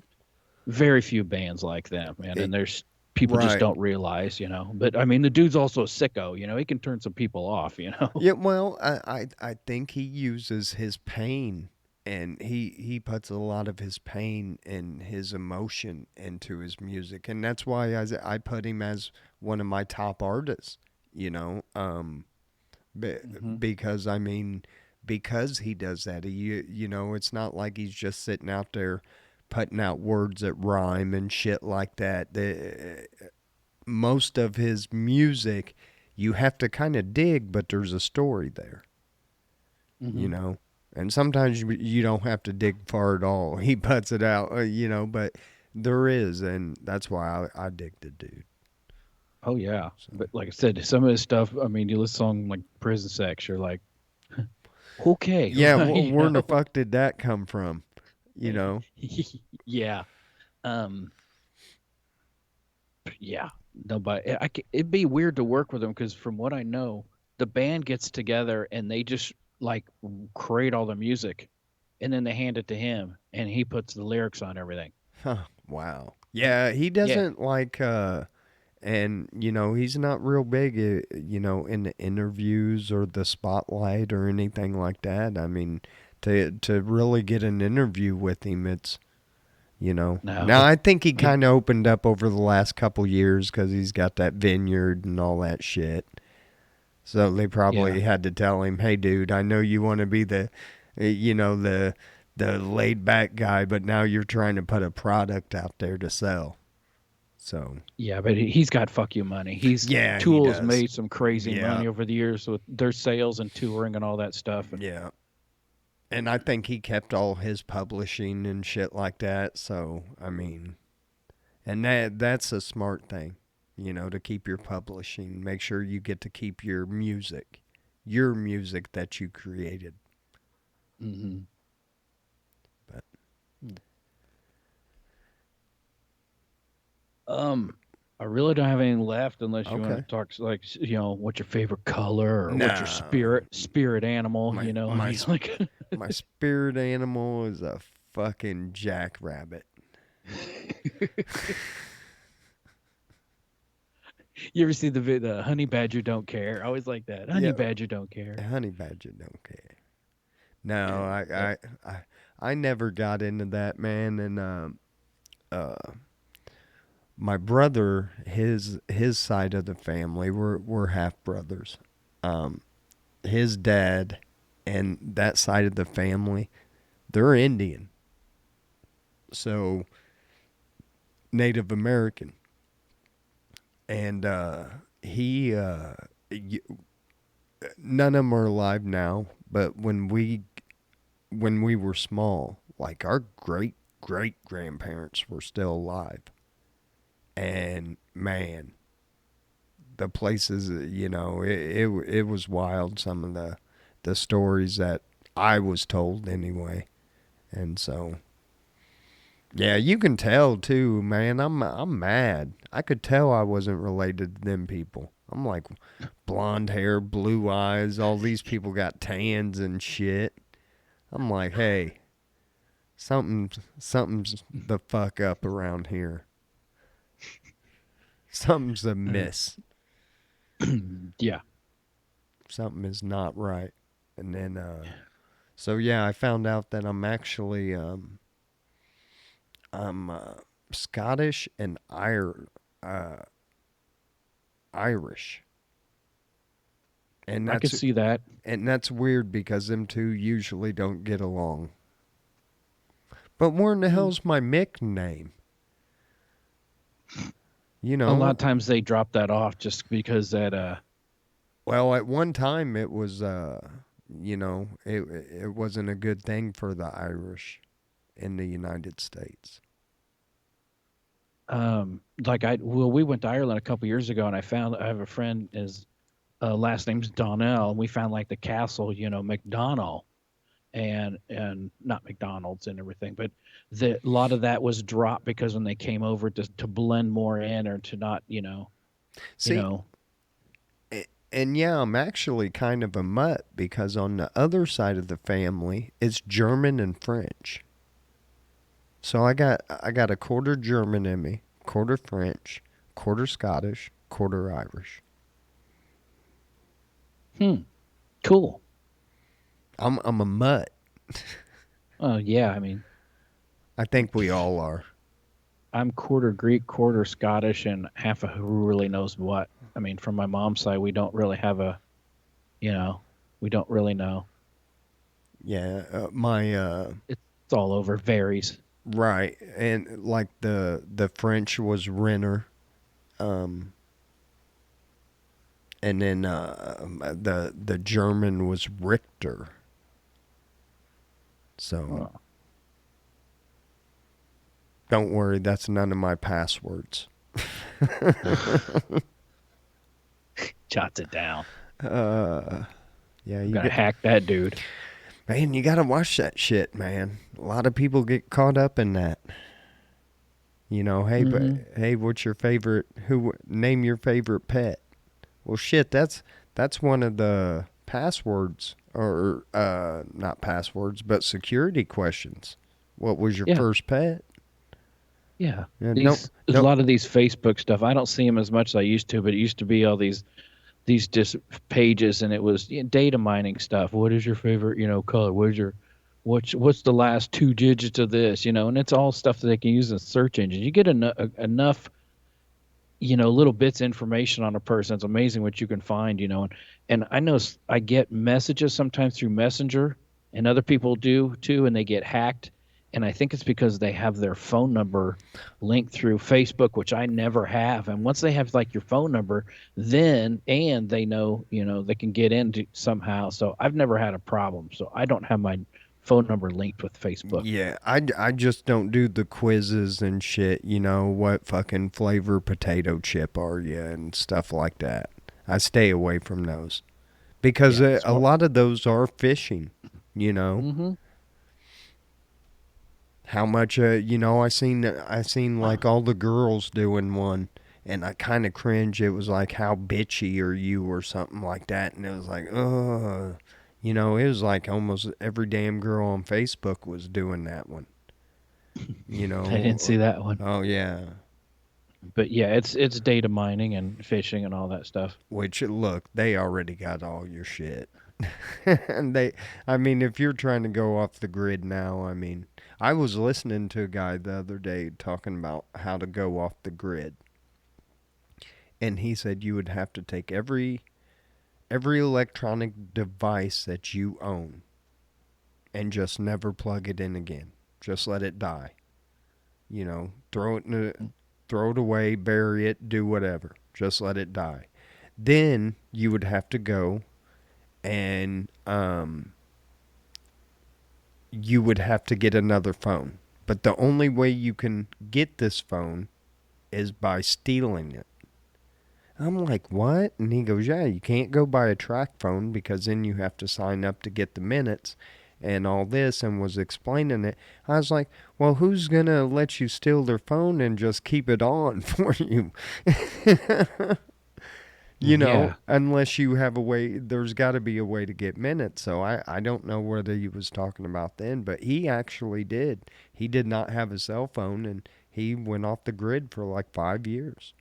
very few bands like them, man, It, and there's people just right. don't realize, you know. But I mean, the dude's also a sicko, you know. He can turn some people off, you know. Yeah, well, I think he uses his pain, and he puts a lot of his pain and his emotion into his music, and that's why I put him as one of my top artists, you know, be, Hmm. because I mean, because he does that, you know, it's not like he's just sitting out there putting out words that rhyme and shit like that. Most of his music you have to kind of dig, but there's a story there, you Hmm. know. And sometimes you don't have to dig far at all. He puts it out, you know, but there is, and that's why I dig the dude. Oh yeah, So but like I said, some of this stuff. I mean, you listen to song like Prison Sex, you're like, okay, yeah, you where the know. fuck did that come from? You know? Yeah. Um. Yeah. Nobody. It'd be weird to work with them because from what I know, the band gets together and they just like create all the music, and then they hand it to him, and he puts the lyrics on everything. Huh, wow. Yeah, he Yeah. doesn't like and you know, he's not real big you know, in the interviews or the spotlight or anything like that. I mean, to really get an interview with him, it's you know. No. Now I think he He, kind of opened up over the last couple years cuz he's got that vineyard and all that shit. So they yeah. probably had to tell him, "Hey dude, I know you want to be the you know, the laid back guy, but now you're trying to put a product out there to sell." So Yeah, but he's got fuck you money. He's yeah, he Tool has does. made some crazy Yeah, money over the years with their sales and touring and all that stuff. And yeah. And I think he kept all his publishing and shit like that. So I mean, and that's a smart thing, you know, to keep your publishing. Make sure you get to keep your music that you created. hmm But um, I really don't have anything left unless you want okay, to talk like you know what's your favorite color or what's your no, spirit animal. my You know, my he's like. my spirit animal is a fucking jackrabbit. You ever see the honey badger don't care? I always like that. Honey Yeah, badger don't care. honey badger don't care. No, Yeah. That, I never got into that, man. And uh, my brother, his side of the family, we're half brothers. Um, his dad and that side of the family, they're Indian, so Native American, and he none of them are alive now. But when we were small, like our great grandparents were still alive, and man, the places you know it was wild. Some of the stories that I was told anyway, and so yeah, you can tell too, man. I'm mad. I could tell I wasn't related to them people. I'm like blonde hair, blue eyes. All these people got tans and shit. I'm like, hey, something's the fuck up around here. Something's amiss. yeah. Something is not right. And then so yeah, I found out that I'm Scottish and uh, Irish. And I could see that. that's weird because them two usually don't get along. But where in the Mm. hell's my Mick name? You A lot know, of times they drop that off just because that well, at one time it was, you know, it wasn't a good thing for the Irish in the United States. like we went to Ireland a couple years ago and I have a friend his last name's Donnell and we found like the castle, you know, McDonald. and not McDonald's and everything, but a lot of that was dropped because when they came over to blend more in or to not, you See, know, and yeah, I'm actually kind of a mutt because on the other side of the family, it's German and French. So I got a quarter German in me, quarter French, quarter Scottish, quarter Irish. hmm, cool. I'm a mutt. Oh yeah, I mean, I think we all are. I'm quarter Greek, quarter Scottish, and half of who really knows what. I mean, from my mom's side, we don't really have you know, we don't really know. Yeah, my It's all over, varies. right, and like the French was Renner, um, and then the German was Richter. So Oh, don't worry, that's none of my passwords. jots it down. Uh, yeah, I'm you gonna get hack that dude. man, you gotta watch that shit, man. A lot of people get caught up in that. You know, hey, but Hmm. hey, what's your favorite? Who name your favorite pet? Well, shit, that's one of the passwords or not passwords, but security questions. What was your Yeah, first pet? yeah. Yeah, no, These a no, lot of these Facebook stuff. I don't see them as much as I used to, but it used to be all these just pages, and it was data mining stuff. What is your favorite, color? What's the last two digits of this, and it's all stuff that they can use in search engines. You get enough, little bits of information on a person. It's amazing what you can find, and I know I get messages sometimes through Messenger, and other people do too, and they get hacked. And I think it's because they have their phone number linked through Facebook, which I never have. And once they have like your phone number, then and they know, they can get into somehow. So I've never had a problem. So I don't have my phone number linked with Facebook. yeah, I just don't do the quizzes and shit. You know what fucking flavor potato chip are you and stuff like that. I stay away from those because Yeah, a smart. lot of those are phishing. You know, Mm-hmm. how much I seen like all the girls doing one, and I kind of cringe. It was like, how bitchy are you or something like that, and it was like, it was like almost every damn girl on Facebook was doing that one. you I didn't know see that one. oh yeah. But yeah, it's data mining and fishing and all that stuff. Which, look, they already got all your shit. And I mean, if you're trying to go off the grid now, I mean, I was listening to a guy the other day talking about how to go off the grid, and he said you would have to take every electronic device that you own and just never plug it in again. Just let it die. Throw it away, bury it, do whatever. Just let it die. Then you would have to go and you would have to get another phone. But the only way you can get this phone is by stealing it. I'm like, what? And he goes, yeah, you can't go buy a track phone because then you have to sign up to get the minutes and all this, and was explaining it. I was like, well, who's going to let you steal their phone and just keep it on for you? Yeah, Unless you have a way, there's got to be a way to get minutes. So I don't know whether he was talking about then, but he actually did. He did not have a cell phone, and he went off the grid for like 5 years.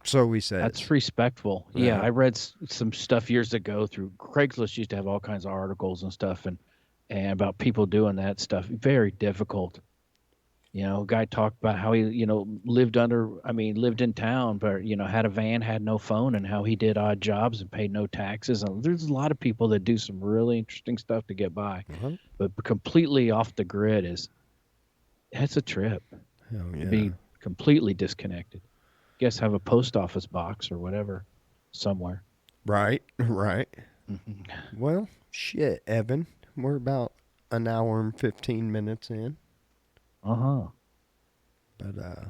So he that's says. respectful. Yeah, Yeah. I read some stuff years ago through Craigslist. Used to have all kinds of articles and stuff, and about people doing that stuff. Very difficult. A guy talked about how he, lived in town, but had a van, had no phone, and how he did odd jobs and paid no taxes. And there's a lot of people that do some really interesting stuff to get by, Uh-huh. but completely off the grid that's a trip Hell to yeah. be completely disconnected. Guess have a post office box or whatever somewhere. Right. Right. Mhm. Well, shit, Evan. We're about an hour and 15 minutes in. Uh-huh. But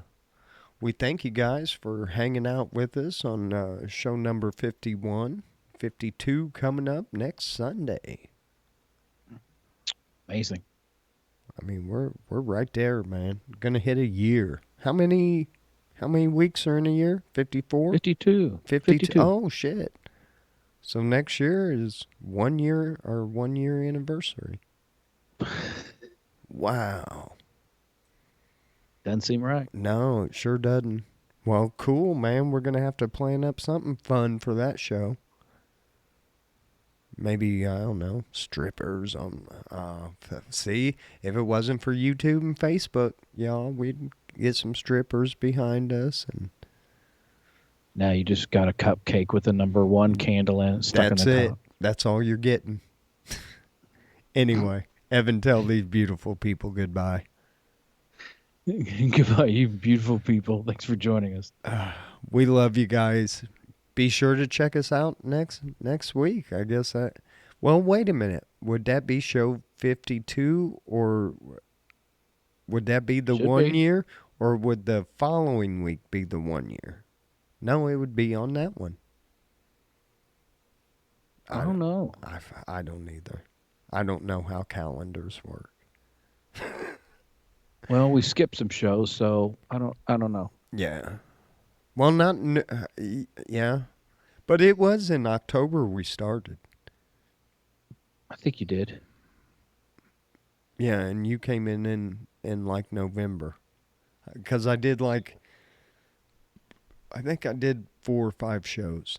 we thank you guys for hanging out with us on show number 51, 52 coming up next Sunday. Amazing. I mean, we're right there, man. Gonna hit a year. How many weeks are in a year? 54? 52. 52. 52. Oh shit. So next year is 1 year, our 1 year anniversary. Wow. Doesn't seem right. No, it sure doesn't. Well, cool, man. We're gonna have to plan up something fun for that show. Maybe, I don't know, strippers on. See, if it wasn't for YouTube and Facebook, y'all, we'd get some strippers behind us, and Now you just got a cupcake with the number one candle in it stuck in that's the it. top. That's all you're getting. Anyway, Evan, tell these beautiful people goodbye. Goodbye, you beautiful people. Thanks for joining us. We love you guys. Be sure to check us out next week. I guess that. Well, wait a minute. Would that be show 52, or would that be the Should 1 be. year, or would the following week be the 1 year? No, it would be on that one. I I, don't know. I don't either. I don't know how calendars work. Well, we skipped some shows, so I don't know. Yeah. Well, not. Yeah. But it was in October we started. I think you did. Yeah, and you came in like November. Because I did like, I think I did 4 or 5 shows.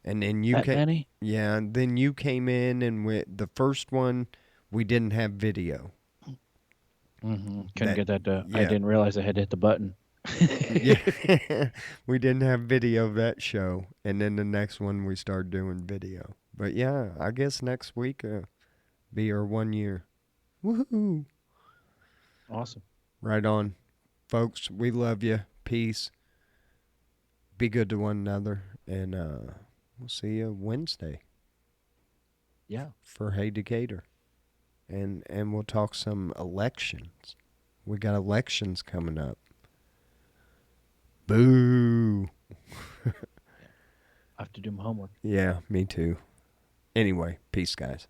And then you That came, many? yeah, and then you came in, and the first one, we didn't have video. Couldn't That, get that. I yeah, didn't realize I had to hit the button. yeah. We didn't have video of that show. And then the next one, we started doing video. But yeah, I guess next week be our 1 year. Woohoo! Awesome. Right on. Folks, we love you. Peace. Be good to one another. And we'll see you Wednesday Yeah. for Hey Decatur. And we'll talk some elections. We got elections coming up. Boo. I have to do my homework. Yeah, me too. Anyway, peace, guys.